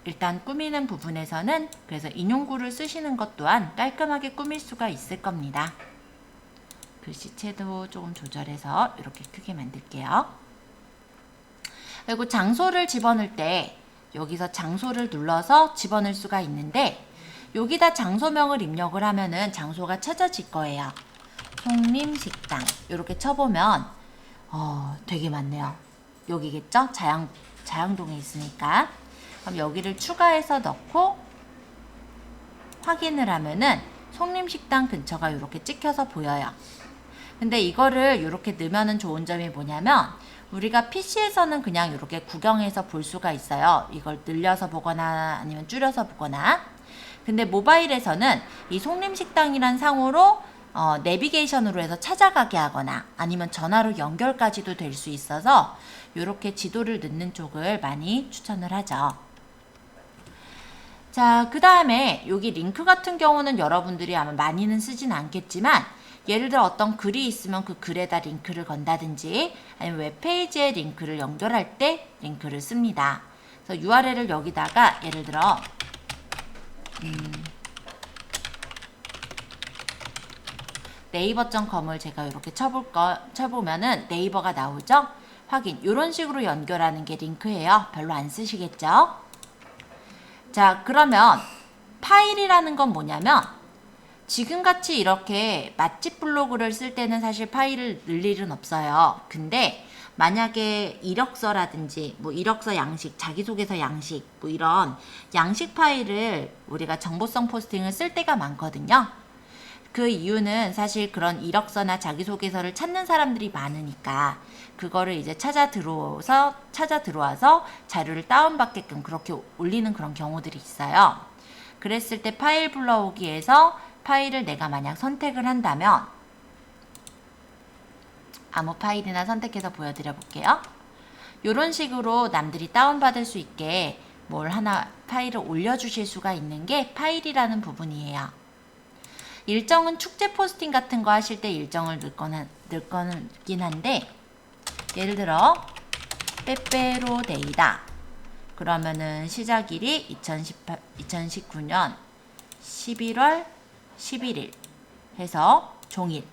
일단 꾸미는 부분에서는 그래서 인용구를 쓰시는 것 또한 깔끔하게 꾸밀 수가 있을 겁니다. 글씨체도 조금 조절해서 이렇게 크게 만들게요. 그리고 장소를 집어넣을 때 여기서 장소를 눌러서 집어넣을 수가 있는데 여기다 장소명을 입력을 하면은 장소가 찾아질 거예요. 송림식당 이렇게 쳐보면 되게 많네요. 여기겠죠? 자양동에 있으니까. 그럼 여기를 추가해서 넣고 확인을 하면은 송림식당 근처가 이렇게 찍혀서 보여요. 근데 이거를 이렇게 넣으면 좋은 점이 뭐냐면 우리가 PC에서는 그냥 이렇게 구경해서 볼 수가 있어요. 이걸 늘려서 보거나 아니면 줄여서 보거나. 근데 모바일에서는 이 송림식당이란 상호로 내비게이션으로 해서 찾아가게 하거나 아니면 전화로 연결까지도 될 수 있어서 이렇게 지도를 넣는 쪽을 많이 추천을 하죠. 자, 그 다음에 여기 링크 같은 경우는 여러분들이 아마 많이는 쓰진 않겠지만 예를 들어 어떤 글이 있으면 그 글에다 링크를 건다든지 아니면 웹페이지에 링크를 연결할 때 링크를 씁니다. 그래서 URL을 여기다가 예를 들어 네이버.com을 제가 이렇게 쳐보면은 네이버가 나오죠? 확인. 이런 식으로 연결하는 게 링크예요. 별로 안 쓰시겠죠? 자, 그러면 파일이라는 건 뭐냐면 지금같이 이렇게 맛집 블로그를 쓸 때는 사실 파일을 넣을 일은 없어요. 근데 만약에 이력서라든지 뭐 이력서 양식, 자기소개서 양식 뭐 이런 양식 파일을 우리가 정보성 포스팅을 쓸 때가 많거든요. 그 이유는 사실 그런 이력서나 자기소개서를 찾는 사람들이 많으니까 그거를 이제 찾아 들어와서 자료를 다운받게끔 그렇게 올리는 그런 경우들이 있어요. 그랬을 때 파일 불러오기에서 파일을 내가 만약 선택을 한다면 아무 파일이나 선택해서 보여드려 볼게요. 이런 식으로 남들이 다운받을 수 있게 뭘 하나 파일을 올려주실 수가 있는 게 파일이라는 부분이에요. 일정은 축제 포스팅 같은 거 하실 때 일정을 넣을 거긴 한데 예를 들어 빼빼로데이다. 그러면은 시작일이 2019년 11월 11일 해서 종일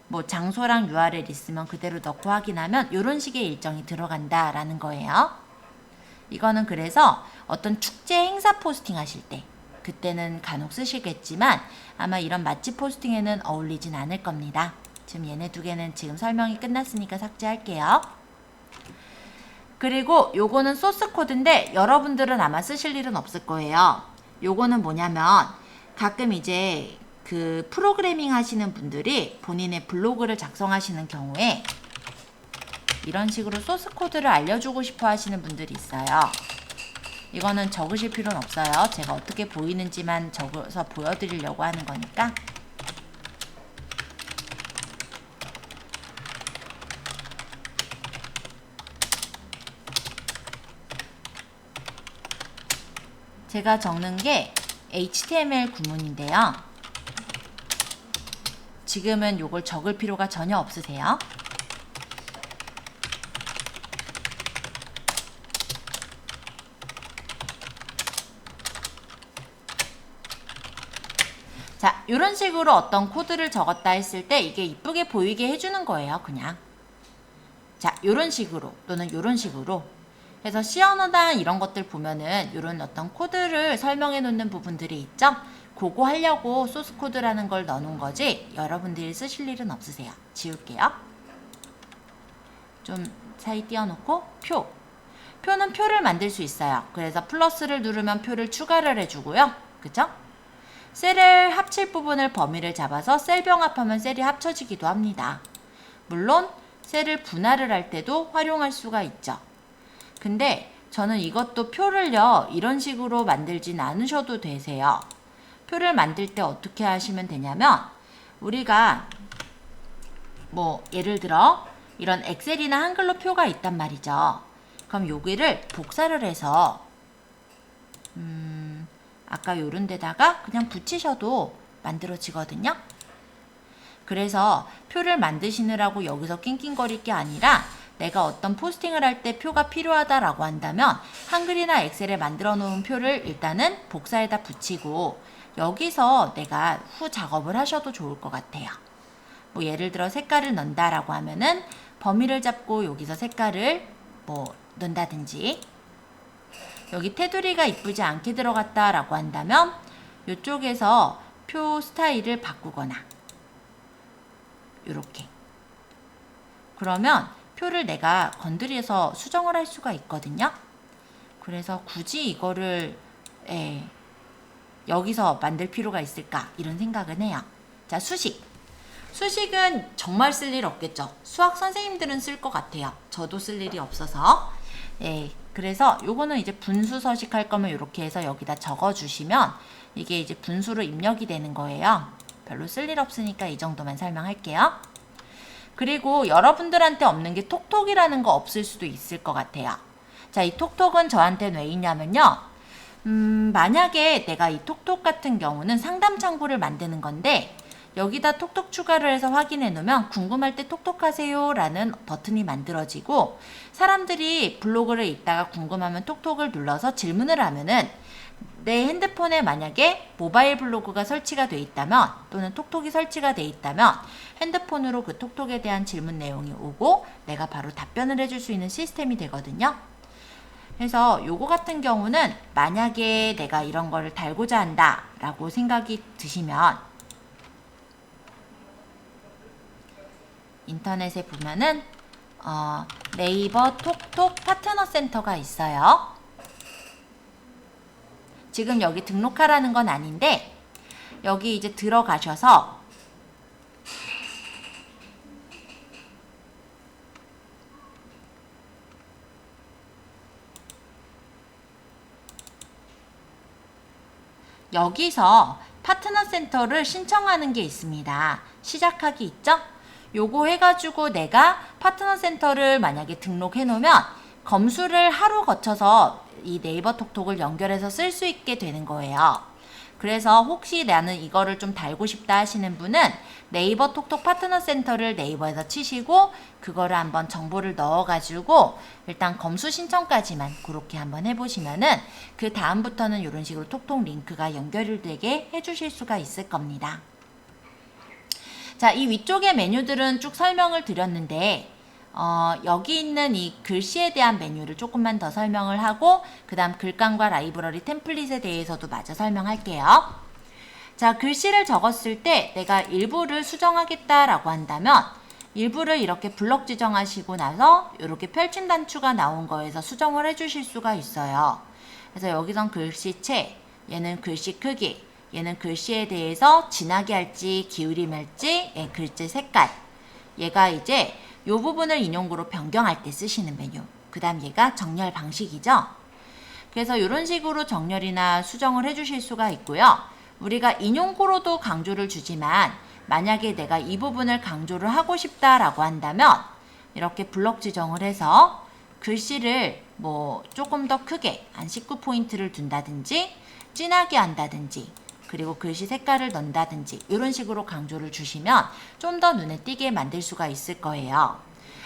뭐 장소랑 URL 있으면 그대로 넣고 확인하면 이런 식의 일정이 들어간다라는 거예요. 이거는 그래서 어떤 축제 행사 포스팅 하실 때 그때는 간혹 쓰시겠지만 아마 이런 맛집 포스팅에는 어울리진 않을 겁니다. 지금 얘네 두 개는 지금 설명이 끝났으니까 삭제할게요. 그리고 요거는 소스 코드인데 여러분들은 아마 쓰실 일은 없을 거예요. 요거는 뭐냐면 가끔 이제 그 프로그래밍 하시는 분들이 본인의 블로그를 작성하시는 경우에 이런 식으로 소스 코드를 알려주고 싶어 하시는 분들이 있어요. 이거는 적으실 필요는 없어요. 제가 어떻게 보이는지만 적어서 보여드리려고 하는 거니까. 제가 적는 게 HTML 구문인데요. 지금은 요걸 적을 필요가 전혀 없으세요. 자, 이런 식으로 어떤 코드를 적었다 했을 때 이게 이쁘게 보이게 해주는 거예요, 그냥. 자, 이런 식으로 또는 이런 식으로 해서 C언어나 이런 것들 보면은 이런 어떤 코드를 설명해 놓는 부분들이 있죠? 그거 하려고 소스 코드라는 걸 넣어놓은 거지 여러분들이 쓰실 일은 없으세요. 지울게요. 좀 사이 띄워놓고 표는 표를 만들 수 있어요. 그래서 플러스를 누르면 표를 추가를 해주고요. 그죠? 셀을 합칠 부분을 범위를 잡아서 셀 병합하면 셀이 합쳐지기도 합니다. 물론 셀을 분할을 할 때도 활용할 수가 있죠. 근데 저는 이것도 표를요 이런 식으로 만들진 않으셔도 되세요. 표를 만들 때 어떻게 하시면 되냐면 우리가 뭐 예를 들어 이런 엑셀이나 한글로 표가 있단 말이죠. 그럼 여기를 복사를 해서 아까 요런 데다가 그냥 붙이셔도 만들어지거든요. 그래서 표를 만드시느라고 여기서 낑낑거릴 게 아니라 내가 어떤 포스팅을 할 때 표가 필요하다라고 한다면 한글이나 엑셀에 만들어 놓은 표를 일단은 복사에다 붙이고 여기서 내가 후 작업을 하셔도 좋을 것 같아요. 뭐 예를 들어 색깔을 넣는다라고 하면은 범위를 잡고 여기서 색깔을 뭐 넣는다든지 여기 테두리가 이쁘지 않게 들어갔다라고 한다면 이쪽에서 표 스타일을 바꾸거나 이렇게 그러면 표를 내가 건드려서 수정을 할 수가 있거든요. 그래서 굳이 이거를 여기서 만들 필요가 있을까 이런 생각은 해요. 자, 수식은 정말 쓸 일 없겠죠. 수학 선생님들은 쓸 것 같아요. 저도 쓸 일이 없어서. 그래서 요거는 이제 분수 서식할 거면 이렇게 해서 여기다 적어주시면 이게 이제 분수로 입력이 되는 거예요. 별로 쓸 일 없으니까 이 정도만 설명할게요. 그리고 여러분들한테 없는 게 톡톡이라는 거 없을 수도 있을 것 같아요. 자, 이 톡톡은 저한테는 왜 있냐면요. 만약에 내가 이 톡톡 같은 경우는 상담 창구를 만드는 건데 여기다 톡톡 추가를 해서 확인해 놓으면 궁금할 때 톡톡하세요 라는 버튼이 만들어지고 사람들이 블로그를 읽다가 궁금하면 톡톡을 눌러서 질문을 하면은 내 핸드폰에 만약에 모바일 블로그가 설치가 돼 있다면 또는 톡톡이 설치가 돼 있다면 핸드폰으로 그 톡톡에 대한 질문 내용이 오고 내가 바로 답변을 해줄 수 있는 시스템이 되거든요. 그래서 요거 같은 경우는 만약에 내가 이런 거를 달고자 한다 라고 생각이 드시면 인터넷에 보면은 네이버 톡톡 파트너 센터가 있어요. 지금 여기 등록하라는 건 아닌데 여기 이제 들어가셔서 여기서 파트너 센터를 신청하는 게 있습니다. 시작하기 있죠? 요거 해가지고 내가 파트너 센터를 만약에 등록해 놓으면 검수를 하루 거쳐서 이 네이버 톡톡을 연결해서 쓸 수 있게 되는 거예요. 그래서 혹시 나는 이거를 좀 달고 싶다 하시는 분은 네이버 톡톡 파트너 센터를 네이버에서 치시고 그거를 한번 정보를 넣어가지고 일단 검수 신청까지만 그렇게 한번 해보시면은 그 다음부터는 이런 식으로 톡톡 링크가 연결되게 해주실 수가 있을 겁니다. 자, 이 위쪽의 메뉴들은 쭉 설명을 드렸는데 여기 있는 이 글씨에 대한 메뉴를 조금만 더 설명을 하고 그 다음 글감과 라이브러리 템플릿에 대해서도 마저 설명할게요. 자, 글씨를 적었을 때 내가 일부를 수정하겠다라고 한다면 일부를 이렇게 블럭 지정하시고 나서 이렇게 펼침 단추가 나온 거에서 수정을 해주실 수가 있어요. 그래서 여기선 글씨체, 얘는 글씨 크기, 얘는 글씨에 대해서 진하게 할지 기울임 할지, 글씨 색깔, 얘가 이제 이 부분을 인용구로 변경할 때 쓰시는 메뉴. 그 다음 얘가 정렬 방식이죠. 그래서 이런 식으로 정렬이나 수정을 해주실 수가 있고요. 우리가 인용구로도 강조를 주지만 만약에 내가 이 부분을 강조를 하고 싶다라고 한다면 이렇게 블럭 지정을 해서 글씨를 뭐 조금 더 크게 한 19포인트를 둔다든지 진하게 한다든지 그리고 글씨 색깔을 넣는다든지 이런 식으로 강조를 주시면 좀 더 눈에 띄게 만들 수가 있을 거예요.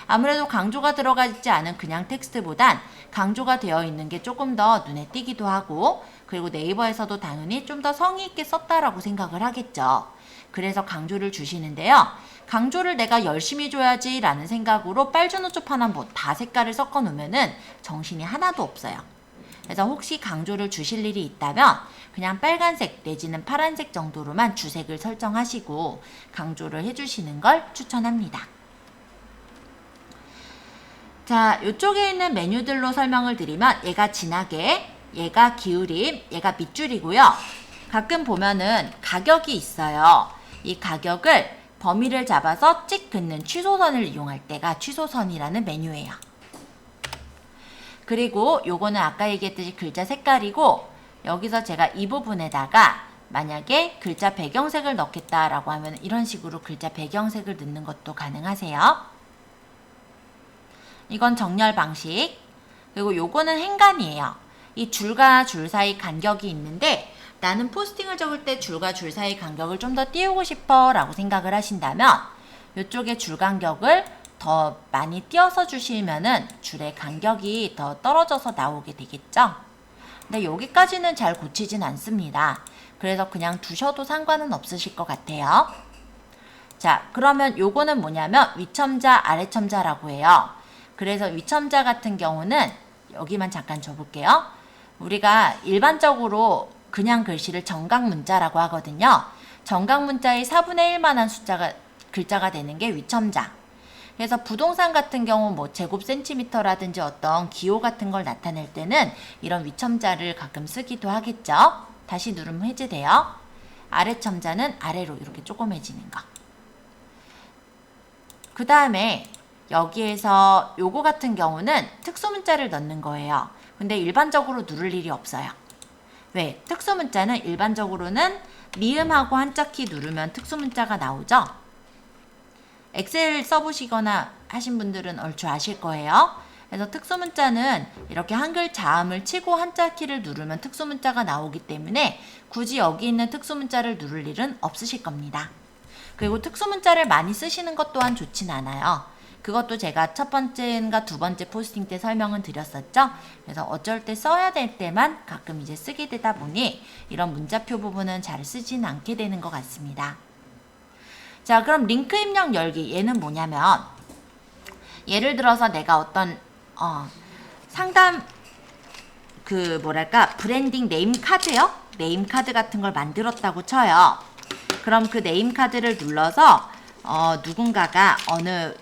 아무래도 강조가 들어가 있지 않은 그냥 텍스트보단 강조가 되어 있는 게 조금 더 눈에 띄기도 하고 그리고 네이버에서도 당연히 좀 더 성의 있게 썼다라고 생각을 하겠죠. 그래서 강조를 주시는데요. 강조를 내가 열심히 줘야지 라는 생각으로 빨주노초 파나 뭐 다 색깔을 섞어 놓으면은 정신이 하나도 없어요. 그래서 혹시 강조를 주실 일이 있다면 그냥 빨간색 내지는 파란색 정도로만 주색을 설정하시고 강조를 해주시는 걸 추천합니다. 자, 이쪽에 있는 메뉴들로 설명을 드리면 얘가 진하게, 얘가 기울임, 얘가 밑줄이고요. 가끔 보면은 가격이 있어요. 이 가격을 범위를 잡아서 찍 긋는 취소선을 이용할 때가 취소선이라는 메뉴예요. 그리고 요거는 아까 얘기했듯이 글자 색깔이고 여기서 제가 이 부분에다가 만약에 글자 배경색을 넣겠다라고 하면 이런 식으로 글자 배경색을 넣는 것도 가능하세요. 이건 정렬 방식. 그리고 요거는 행간이에요. 이 줄과 줄 사이 간격이 있는데 나는 포스팅을 적을 때 줄과 줄 사이 간격을 좀 더 띄우고 싶어 라고 생각을 하신다면 이쪽에 줄 간격을 더 많이 띄어서 주시면은 줄의 간격이 더 떨어져서 나오게 되겠죠. 근데 여기까지는 잘 고치진 않습니다. 그래서 그냥 두셔도 상관은 없으실 것 같아요. 자, 그러면 요거는 뭐냐면 위첨자, 아래첨자라고 해요. 그래서 위첨자 같은 경우는 여기만 잠깐 줘볼게요. 우리가 일반적으로 그냥 글씨를 정강문자라고 하거든요. 정강문자의 4분의 1만한 글자가 되는 게 위첨자. 그래서 부동산 같은 경우 뭐 제곱 센티미터라든지 어떤 기호 같은 걸 나타낼 때는 이런 위첨자를 가끔 쓰기도 하겠죠. 다시 누르면 해제돼요. 아래첨자는 아래로 이렇게 조그매지는 거. 그 다음에 여기에서 요거 같은 경우는 특수문자를 넣는 거예요. 근데 일반적으로 누를 일이 없어요. 왜? 특수문자는 일반적으로는 미음하고 한자키 누르면 특수문자가 나오죠? 엑셀 써보시거나 하신 분들은 얼추 아실 거예요. 그래서 특수문자는 이렇게 한글 자음을 치고 한자키를 누르면 특수문자가 나오기 때문에 굳이 여기 있는 특수문자를 누를 일은 없으실 겁니다. 그리고 특수문자를 많이 쓰시는 것 또한 좋진 않아요. 그것도 제가 첫 번째인가 두 번째 포스팅 때 설명은 드렸었죠. 그래서 어쩔 때 써야 될 때만 가끔 이제 쓰게 되다 보니 이런 문자표 부분은 잘 쓰진 않게 되는 것 같습니다. 자, 그럼 링크 입력 열기. 얘는 뭐냐면 예를 들어서 내가 어떤 상담 브랜딩 네임 카드요? 네임 카드 같은 걸 만들었다고 쳐요. 그럼 그 네임 카드를 눌러서 누군가가 어느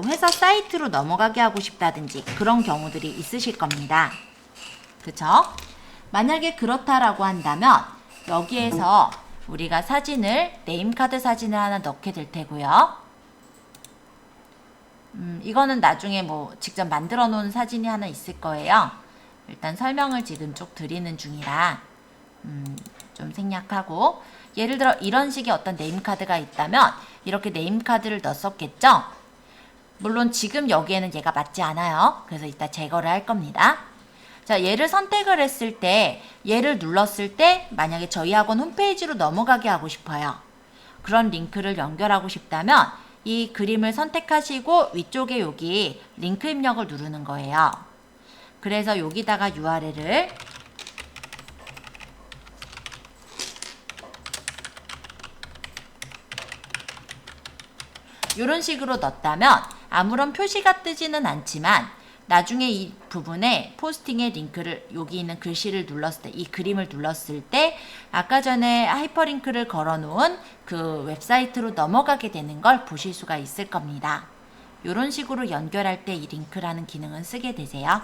회사 사이트로 넘어가게 하고 싶다든지 그런 경우들이 있으실 겁니다. 그쵸? 만약에 그렇다라고 한다면 여기에서 우리가 네임카드 사진을 하나 넣게 될 테고요. 이거는 나중에 직접 만들어 놓은 사진이 하나 있을 거예요. 일단 설명을 지금 쭉 드리는 중이라 좀 생략하고, 예를 들어 이런 식의 어떤 네임카드가 있다면 이렇게 네임카드를 넣었겠죠? 물론 지금 여기에는 얘가 맞지 않아요. 그래서 이따 제거를 할 겁니다. 자, 얘를 선택을 했을 때, 얘를 눌렀을 때 만약에 저희 학원 홈페이지로 넘어가게 하고 싶어요. 그런 링크를 연결하고 싶다면 이 그림을 선택하시고 위쪽에 여기 링크 입력을 누르는 거예요. 그래서 여기다가 URL을 이런 식으로 넣었다면 아무런 표시가 뜨지는 않지만 나중에 이 부분에 포스팅의 링크를, 여기 있는 글씨를 눌렀을 때, 이 그림을 눌렀을 때 아까 전에 하이퍼링크를 걸어놓은 그 웹사이트로 넘어가게 되는 걸 보실 수가 있을 겁니다. 이런 식으로 연결할 때 이 링크라는 기능은 쓰게 되세요.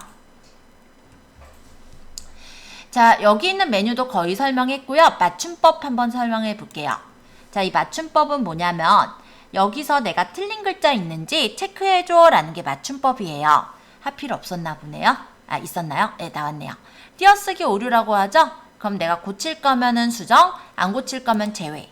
자, 여기 있는 메뉴도 거의 설명했고요. 맞춤법 한번 설명해 볼게요. 자, 이 맞춤법은 뭐냐면 여기서 내가 틀린 글자 있는지 체크해줘 라는 게 맞춤법이에요. 하필 없었나 보네요. 아, 있었나요? 네, 나왔네요. 띄어쓰기 오류라고 하죠? 그럼 내가 고칠 거면은 수정, 안 고칠 거면 제외.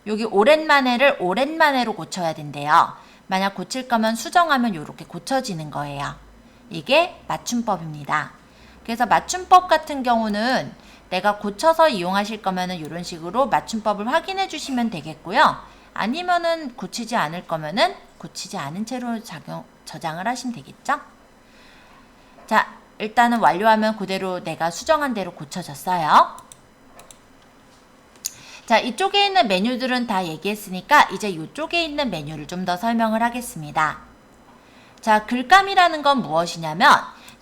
여기 오랜만에를 오랜만에로 고쳐야 된대요. 만약 고칠 거면 수정하면 이렇게 고쳐지는 거예요. 이게 맞춤법입니다. 그래서 맞춤법 같은 경우는 내가 고쳐서 이용하실 거면은 이런 식으로 맞춤법을 확인해 주시면 되겠고요. 아니면은 고치지 않을 거면은 고치지 않은 채로 저장을 하시면 되겠죠? 자, 일단은 완료하면 그대로 내가 수정한 대로 고쳐졌어요. 자, 이쪽에 있는 메뉴들은 다 얘기했으니까 이제 이쪽에 있는 메뉴를 좀 더 설명을 하겠습니다. 자, 글감이라는 건 무엇이냐면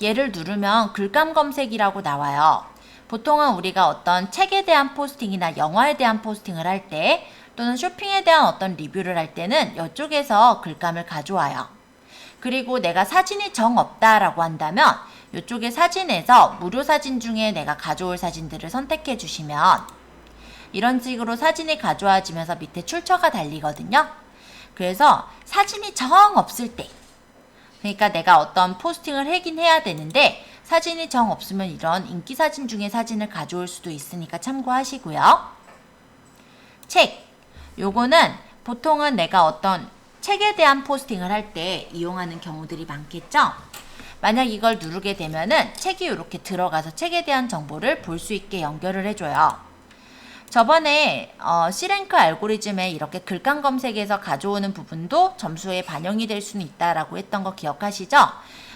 얘를 누르면 글감 검색이라고 나와요. 보통은 우리가 어떤 책에 대한 포스팅이나 영화에 대한 포스팅을 할 때 또는 쇼핑에 대한 어떤 리뷰를 할 때는 이쪽에서 글감을 가져와요. 그리고 내가 사진이 정 없다라고 한다면 이쪽에 사진에서 무료 사진 중에 내가 가져올 사진들을 선택해 주시면 이런 식으로 사진이 가져와지면서 밑에 출처가 달리거든요. 그래서 사진이 정 없을 때, 그러니까 내가 어떤 포스팅을 하긴 해야 되는데 사진이 정 없으면 이런 인기 사진 중에 사진을 가져올 수도 있으니까 참고하시고요. 책, 요거는 보통은 내가 어떤 책에 대한 포스팅을 할 때 이용하는 경우들이 많겠죠. 만약 이걸 누르게 되면은 책이 이렇게 들어가서 책에 대한 정보를 볼 수 있게 연결을 해줘요. 저번에 C랭크 알고리즘에 이렇게 글감 검색에서 가져오는 부분도 점수에 반영이 될 수는 있다라고 했던 거 기억하시죠?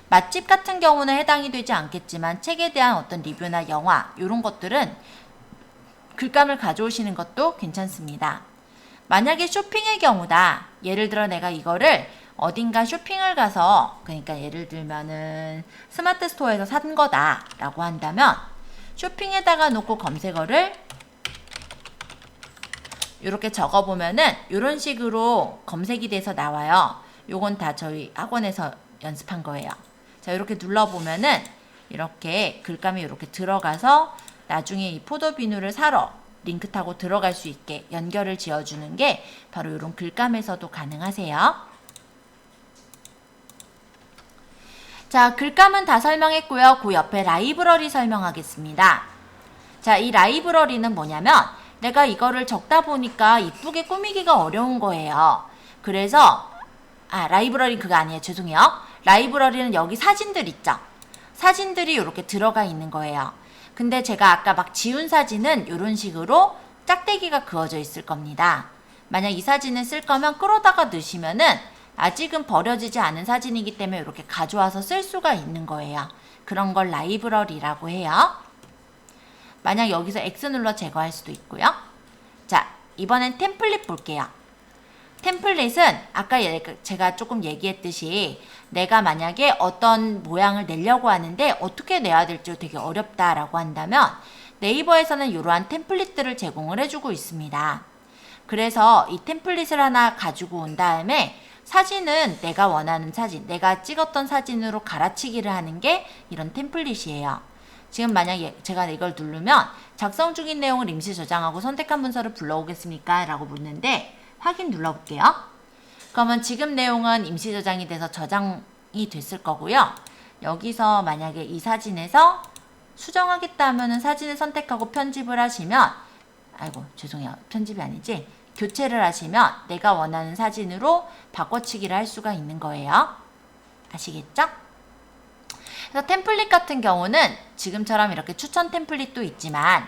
맛집 같은 경우는 해당이 되지 않겠지만 책에 대한 어떤 리뷰나 영화 이런 것들은 글감을 가져오시는 것도 괜찮습니다. 만약에 쇼핑의 경우다. 예를 들어 내가 이거를 어딘가 쇼핑을 가서, 그러니까 예를 들면은 스마트 스토어에서 산 거다 라고 한다면 쇼핑에다가 놓고 검색어를 이렇게 적어보면은 이런 식으로 검색이 돼서 나와요. 요건 다 저희 학원에서 연습한 거예요. 자, 이렇게 눌러보면은 이렇게 글감이 이렇게 들어가서 나중에 이 포도 비누를 사러 링크 타고 들어갈 수 있게 연결을 지어주는 게 바로 이런 글감에서도 가능하세요. 자, 글감은 다 설명했고요. 그 옆에 라이브러리 설명하겠습니다. 자, 이 라이브러리는 뭐냐면 내가 이거를 적다 보니까 이쁘게 꾸미기가 어려운 거예요. 그래서 라이브러리 그거 아니에요. 죄송해요. 라이브러리는 여기 사진들 있죠. 사진들이 이렇게 들어가 있는 거예요. 근데 제가 아까 막 지운 사진은 이런 식으로 짝대기가 그어져 있을 겁니다. 만약 이 사진을 쓸 거면 끌어다가 넣으시면은 아직은 버려지지 않은 사진이기 때문에 이렇게 가져와서 쓸 수가 있는 거예요. 그런 걸 라이브러리라고 해요. 만약 여기서 X 눌러 제거할 수도 있고요. 자, 이번엔 템플릿 볼게요. 템플릿은 아까 제가 조금 얘기했듯이 내가 만약에 어떤 모양을 내려고 하는데 어떻게 내야 될지 되게 어렵다라고 한다면 네이버에서는 이러한 템플릿들을 제공을 해주고 있습니다. 그래서 이 템플릿을 하나 가지고 온 다음에 사진은 내가 원하는 사진, 내가 찍었던 사진으로 갈아치기를 하는 게 이런 템플릿이에요. 지금 만약에 제가 이걸 누르면 작성 중인 내용을 임시 저장하고 선택한 문서를 불러오겠습니까? 라고 묻는데 확인 눌러볼게요. 그러면 지금 내용은 임시 저장이 돼서 저장이 됐을 거고요. 여기서 만약에 이 사진에서 수정하겠다 하면은 사진을 선택하고 편집을 하시면 아이고 죄송해요. 편집이 아니지. 교체를 하시면 내가 원하는 사진으로 바꿔치기를 할 수가 있는 거예요. 아시겠죠? 그래서 템플릿 같은 경우는 지금처럼 이렇게 추천 템플릿도 있지만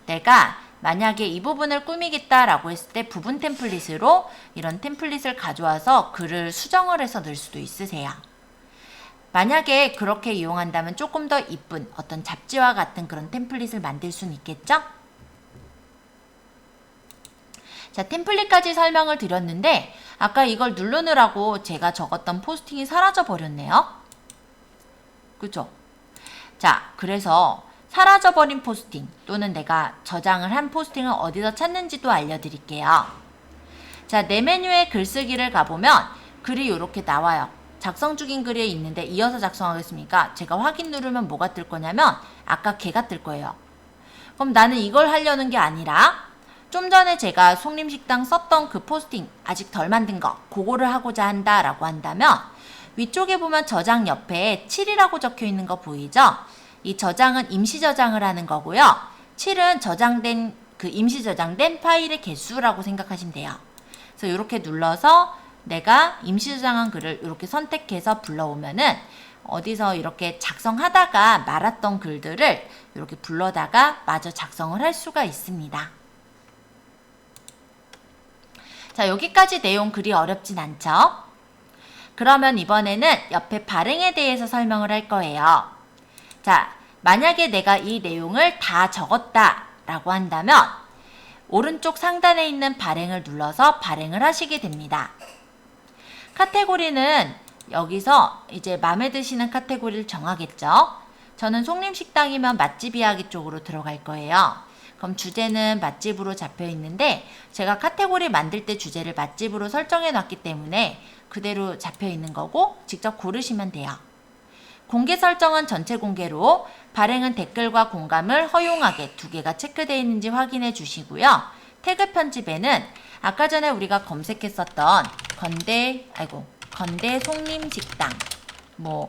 내가 만약에 이 부분을 꾸미겠다라고 했을 때 부분 템플릿으로 이런 템플릿을 가져와서 글을 수정을 해서 넣을 수도 있으세요. 만약에 그렇게 이용한다면 조금 더 이쁜 어떤 잡지와 같은 그런 템플릿을 만들 수는 있겠죠? 자, 템플릿까지 설명을 드렸는데 아까 이걸 누르느라고 제가 적었던 포스팅이 사라져 버렸네요. 그죠? 자, 그래서 사라져버린 포스팅 또는 내가 저장을 한 포스팅을 어디서 찾는지도 알려드릴게요. 자, 내 메뉴에 글쓰기를 가보면 글이 이렇게 나와요. 작성 중인 글이 있는데 이어서 작성하겠습니까? 제가 확인 누르면 뭐가 뜰 거냐면 아까 걔가 뜰 거예요. 그럼 나는 이걸 하려는 게 아니라 좀 전에 제가 송림식당 썼던 그 포스팅 아직 덜 만든 거 그거를 하고자 한다라고 한다면 위쪽에 보면 저장 옆에 7이라고 적혀 있는 거 보이죠? 이 저장은 임시 저장을 하는 거고요. 7은 저장된 그 임시 저장된 파일의 개수라고 생각하시면 돼요. 그래서 이렇게 눌러서 내가 임시 저장한 글을 이렇게 선택해서 불러오면은 어디서 이렇게 작성하다가 말았던 글들을 이렇게 불러다가 마저 작성을 할 수가 있습니다. 자, 여기까지 내용 글이 어렵진 않죠? 그러면 이번에는 옆에 발행에 대해서 설명을 할 거예요. 자, 만약에 내가 이 내용을 다 적었다 라고 한다면 오른쪽 상단에 있는 발행을 눌러서 발행을 하시게 됩니다. 카테고리는 여기서 이제 마음에 드시는 카테고리를 정하겠죠. 저는 송림식당이면 맛집 이야기 쪽으로 들어갈 거예요. 그럼 주제는 맛집으로 잡혀 있는데 제가 카테고리 만들 때 주제를 맛집으로 설정해 놨기 때문에 그대로 잡혀 있는 거고 직접 고르시면 돼요. 공개 설정은 전체 공개로 발행은 댓글과 공감을 허용하게 두 개가 체크되어 있는지 확인해 주시고요. 태그 편집에는 아까 전에 우리가 검색했었던 건대 송림식당,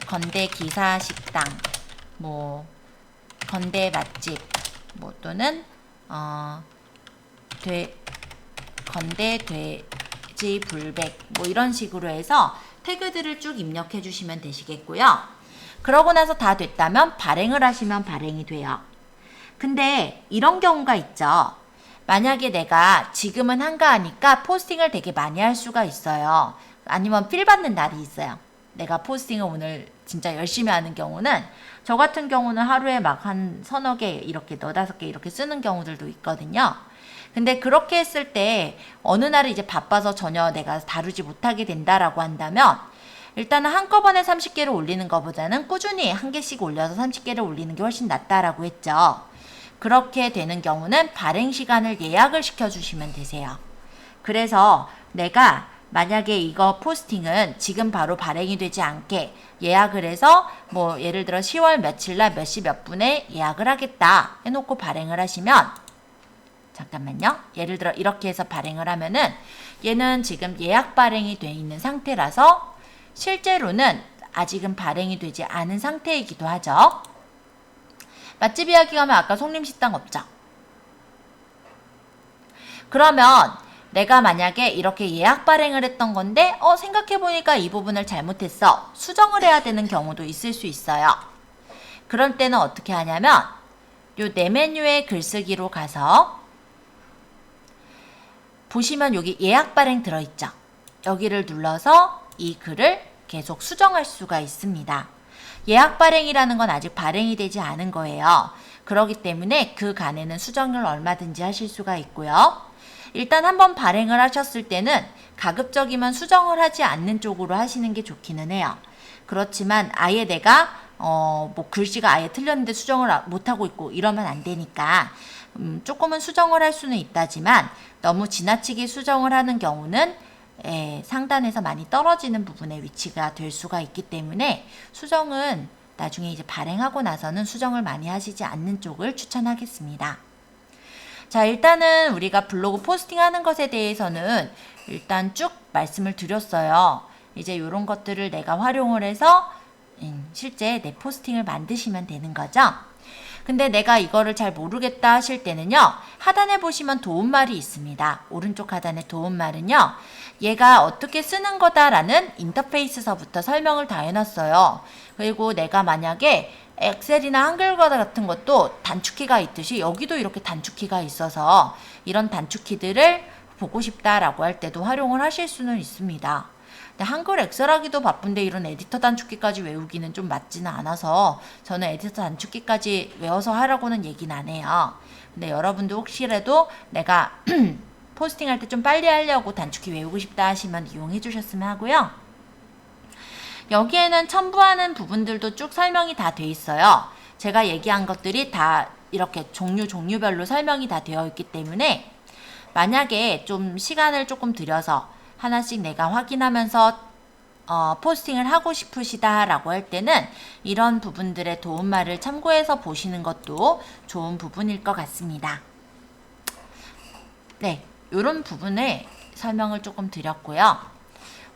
건대 기사식당, 건대 맛집, 또는 건대 돼지 불백 이런 식으로 해서 태그들을 쭉 입력해 주시면 되시겠고요. 그러고 나서 다 됐다면 발행을 하시면 발행이 돼요. 근데 이런 경우가 있죠. 만약에 내가 지금은 한가하니까 포스팅을 되게 많이 할 수가 있어요. 아니면 필 받는 날이 있어요. 내가 포스팅을 오늘 진짜 열심히 하는 경우는 저 같은 경우는 하루에 막 한 서너 개 이렇게 너다섯 개 이렇게 쓰는 경우들도 있거든요. 근데 그렇게 했을 때 어느 날에 이제 바빠서 전혀 내가 다루지 못하게 된다라고 한다면 일단은 한꺼번에 30개를 올리는 것보다는 꾸준히 한 개씩 올려서 30개를 올리는 게 훨씬 낫다라고 했죠. 그렇게 되는 경우는 발행 시간을 예약을 시켜주시면 되세요. 그래서 내가 만약에 이거 포스팅은 지금 바로 발행이 되지 않게 예약을 해서 예를 들어 10월 며칠날 몇 시 몇 분에 예약을 하겠다 해놓고 발행을 하시면 잠깐만요. 예를 들어 이렇게 해서 발행을 하면은 얘는 지금 예약 발행이 돼 있는 상태라서 실제로는 아직은 발행이 되지 않은 상태이기도 하죠. 맛집 이야기 가면 아까 송림식당 없죠? 그러면 내가 만약에 이렇게 예약 발행을 했던 건데 생각해보니까 이 부분을 잘못했어. 수정을 해야 되는 경우도 있을 수 있어요. 그럴 때는 어떻게 하냐면 요 내 메뉴의 글쓰기로 가서 보시면 여기 예약 발행 들어있죠. 여기를 눌러서 이 글을 계속 수정할 수가 있습니다. 예약 발행이라는 건 아직 발행이 되지 않은 거예요. 그렇기 때문에 그 간에는 수정을 얼마든지 하실 수가 있고요. 일단 한번 발행을 하셨을 때는 가급적이면 수정을 하지 않는 쪽으로 하시는 게 좋기는 해요. 그렇지만 아예 내가 뭐 글씨가 아예 틀렸는데 수정을 못하고 있고 이러면 안 되니까 조금은 수정을 할 수는 있다지만 너무 지나치게 수정을 하는 경우는 상단에서 많이 떨어지는 부분의 위치가 될 수가 있기 때문에 수정은 나중에 이제 발행하고 나서는 수정을 많이 하시지 않는 쪽을 추천하겠습니다. 자, 일단은 우리가 블로그 포스팅 하는 것에 대해서는 일단 쭉 말씀을 드렸어요. 이제 이런 것들을 내가 활용을 해서 실제 내 포스팅을 만드시면 되는 거죠. 근데 내가 이거를 잘 모르겠다 하실 때는요. 하단에 보시면 도움말이 있습니다. 오른쪽 하단에 도움말은요. 얘가 어떻게 쓰는 거다라는 인터페이스서부터 설명을 다 해놨어요. 그리고 내가 만약에 엑셀이나 한글과 같은 것도 단축키가 있듯이 여기도 이렇게 단축키가 있어서 이런 단축키들을 보고 싶다라고 할 때도 활용을 하실 수는 있습니다. 근데 한글 엑셀 하기도 바쁜데 이런 에디터 단축키까지 외우기는 좀 맞지는 않아서 저는 에디터 단축키까지 외워서 하라고는 얘기는 안 해요. 근데 여러분도 혹시라도 내가 포스팅 할 때 좀 빨리 하려고 단축키 외우고 싶다 하시면 이용해 주셨으면 하고요. 여기에는 첨부하는 부분들도 쭉 설명이 다 돼 있어요. 제가 얘기한 것들이 다 이렇게 종류별로 설명이 다 되어 있기 때문에 만약에 좀 시간을 조금 들여서 하나씩 내가 확인하면서 포스팅을 하고 싶으시다라고 할 때는 이런 부분들의 도움말을 참고해서 보시는 것도 좋은 부분일 것 같습니다. 네, 이런 부분에 설명을 조금 드렸고요.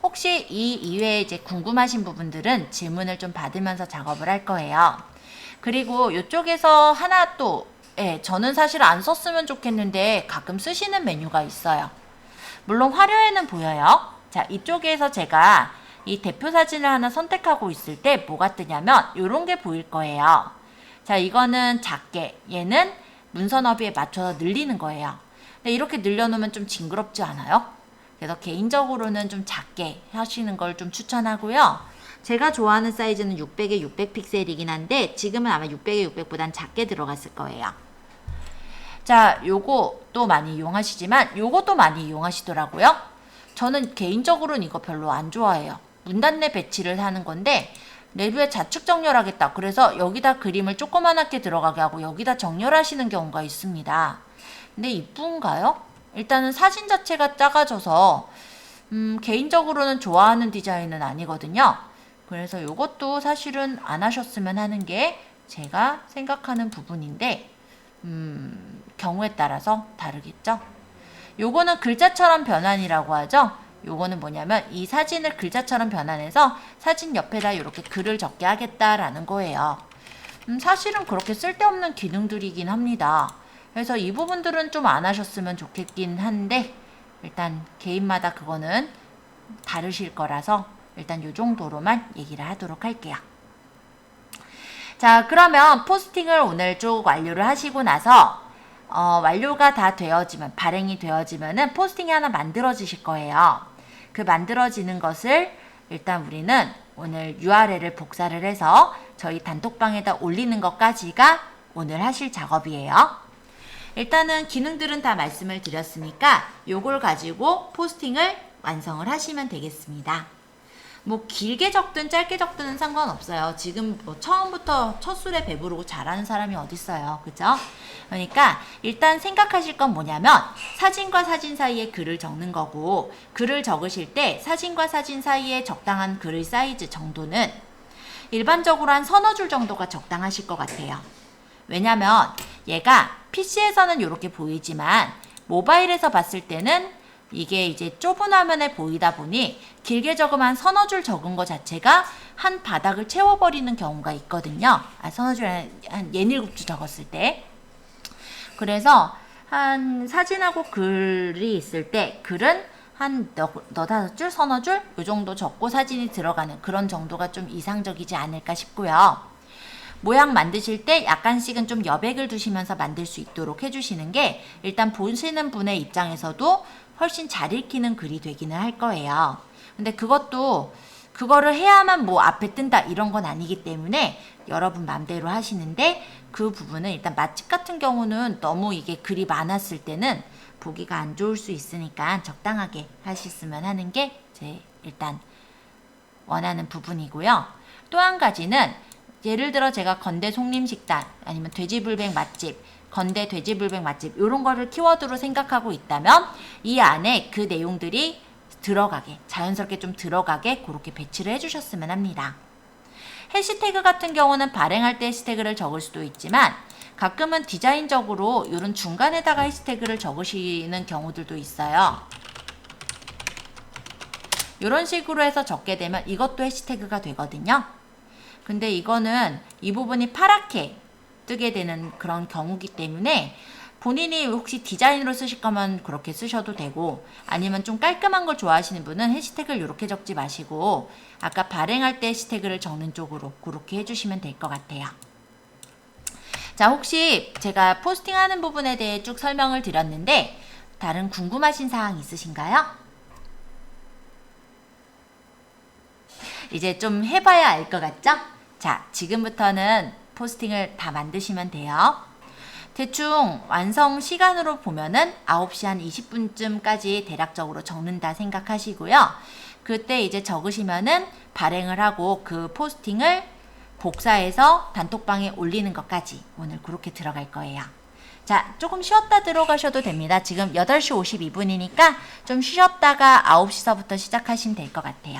혹시 이 이외에 이제 궁금하신 부분들은 질문을 좀 받으면서 작업을 할 거예요. 그리고 이쪽에서 하나 또 저는 사실 안 썼으면 좋겠는데 가끔 쓰시는 메뉴가 있어요. 물론 화려해는 보여요. 자, 이쪽에서 제가 이 대표 사진을 하나 선택하고 있을 때 뭐가 뜨냐면 이런 게 보일 거예요. 자, 이거는 작게, 얘는 문서 너비에 맞춰서 늘리는 거예요. 근데 이렇게 늘려놓으면 좀 징그럽지 않아요? 그래서 개인적으로는 좀 작게 하시는 걸 좀 추천하고요. 제가 좋아하는 사이즈는 600에 600 픽셀이긴 한데 지금은 아마 600에 600보단 작게 들어갔을 거예요. 자, 요것도 많이 이용하시지만 요것도 많이 이용하시더라고요. 저는 개인적으로는 이거 별로 안 좋아해요. 문단내 배치를 하는 건데 내부에 좌측 정렬하겠다. 그래서 여기다 그림을 조그맣게 들어가게 하고 여기다 정렬하시는 경우가 있습니다. 근데 이쁜가요? 일단은 사진 자체가 작아져서 개인적으로는 좋아하는 디자인은 아니거든요. 그래서 이것도 사실은 안 하셨으면 하는 게 제가 생각하는 부분인데 경우에 따라서 다르겠죠. 요거는 글자처럼 변환이라고 하죠. 요거는 뭐냐면 이 사진을 글자처럼 변환해서 사진 옆에다 이렇게 글을 적게 하겠다라는 거예요. 사실은 그렇게 쓸데없는 기능들이긴 합니다. 그래서 이 부분들은 좀 안 하셨으면 좋겠긴 한데 일단 개인마다 그거는 다르실 거라서 일단 요 정도로만 얘기를 하도록 할게요. 자, 그러면 포스팅을 오늘 쭉 완료를 하시고 나서 완료가 다 되어지면 발행이 되어지면은 포스팅이 하나 만들어지실 거예요. 그 만들어지는 것을 일단 우리는 오늘 URL을 복사를 해서 저희 단톡방에다 올리는 것까지가 오늘 하실 작업이에요. 일단은 기능들은 다 말씀을 드렸으니까 요걸 가지고 포스팅을 완성을 하시면 되겠습니다. 뭐 길게 적든 짧게 적든 상관없어요. 지금 뭐 처음부터 첫 술에 배부르고 잘하는 사람이 어딨어요. 그죠? 그러니까 일단 생각하실 건 뭐냐면 사진과 사진 사이에 글을 적는 거고 글을 적으실 때 사진과 사진 사이에 적당한 글의 사이즈 정도는 일반적으로 한 서너 줄 정도가 적당하실 것 같아요. 왜냐면 얘가 PC에서는 이렇게 보이지만 모바일에서 봤을 때는 이게 이제 좁은 화면에 보이다 보니 길게 적으면 한 서너 줄 적은 거 자체가 한 바닥을 채워버리는 경우가 있거든요. 서너 줄 한 6-7줄 적었을 때. 그래서 한 사진하고 글이 있을 때 글은 한 너다섯 줄, 서너 줄 이 정도 적고 사진이 들어가는 그런 정도가 좀 이상적이지 않을까 싶고요. 모양 만드실 때 약간씩은 좀 여백을 두시면서 만들 수 있도록 해주시는 게 일단 보시는 분의 입장에서도 훨씬 잘 읽히는 글이 되기는 할 거예요. 근데 그거를 해야만 뭐 앞에 뜬다 이런 건 아니기 때문에 여러분 맘대로 하시는데, 그 부분은 일단 맛집 같은 경우는 너무 이게 글이 많았을 때는 보기가 안 좋을 수 있으니까 적당하게 하셨으면 하는 게 제 일단 원하는 부분이고요. 또 한 가지는 예를 들어 제가 건대 송림식당 아니면 돼지불백 맛집, 건대 돼지불백 맛집 이런 거를 키워드로 생각하고 있다면 이 안에 그 내용들이 들어가게, 자연스럽게 좀 들어가게 그렇게 배치를 해주셨으면 합니다. 해시태그 같은 경우는 발행할 때 해시태그를 적을 수도 있지만 가끔은 디자인적으로 이런 중간에다가 해시태그를 적으시는 경우들도 있어요. 이런 식으로 해서 적게 되면 이것도 해시태그가 되거든요. 근데 이거는 이 부분이 파랗게 뜨게 되는 그런 경우기 때문에 본인이 혹시 디자인으로 쓰실 거면 그렇게 쓰셔도 되고, 아니면 좀 깔끔한 걸 좋아하시는 분은 해시태그를 이렇게 적지 마시고 아까 발행할 때 해시태그를 적는 쪽으로 그렇게 해주시면 될 것 같아요. 자, 혹시 제가 포스팅하는 부분에 대해 쭉 설명을 드렸는데 다른 궁금하신 사항 있으신가요? 이제 좀 해봐야 알 것 같죠? 자, 지금부터는 포스팅을 다 만드시면 돼요. 대충 완성 시간으로 보면은 9시 한 20분쯤까지 대략적으로 적는다 생각하시고요. 그때 이제 적으시면은 발행을 하고 그 포스팅을 복사해서 단톡방에 올리는 것까지 오늘 그렇게 들어갈 거예요. 자, 조금 쉬었다 들어가셔도 됩니다. 지금 8시 52분이니까 좀 쉬었다가 9시서부터 시작하시면 될 것 같아요.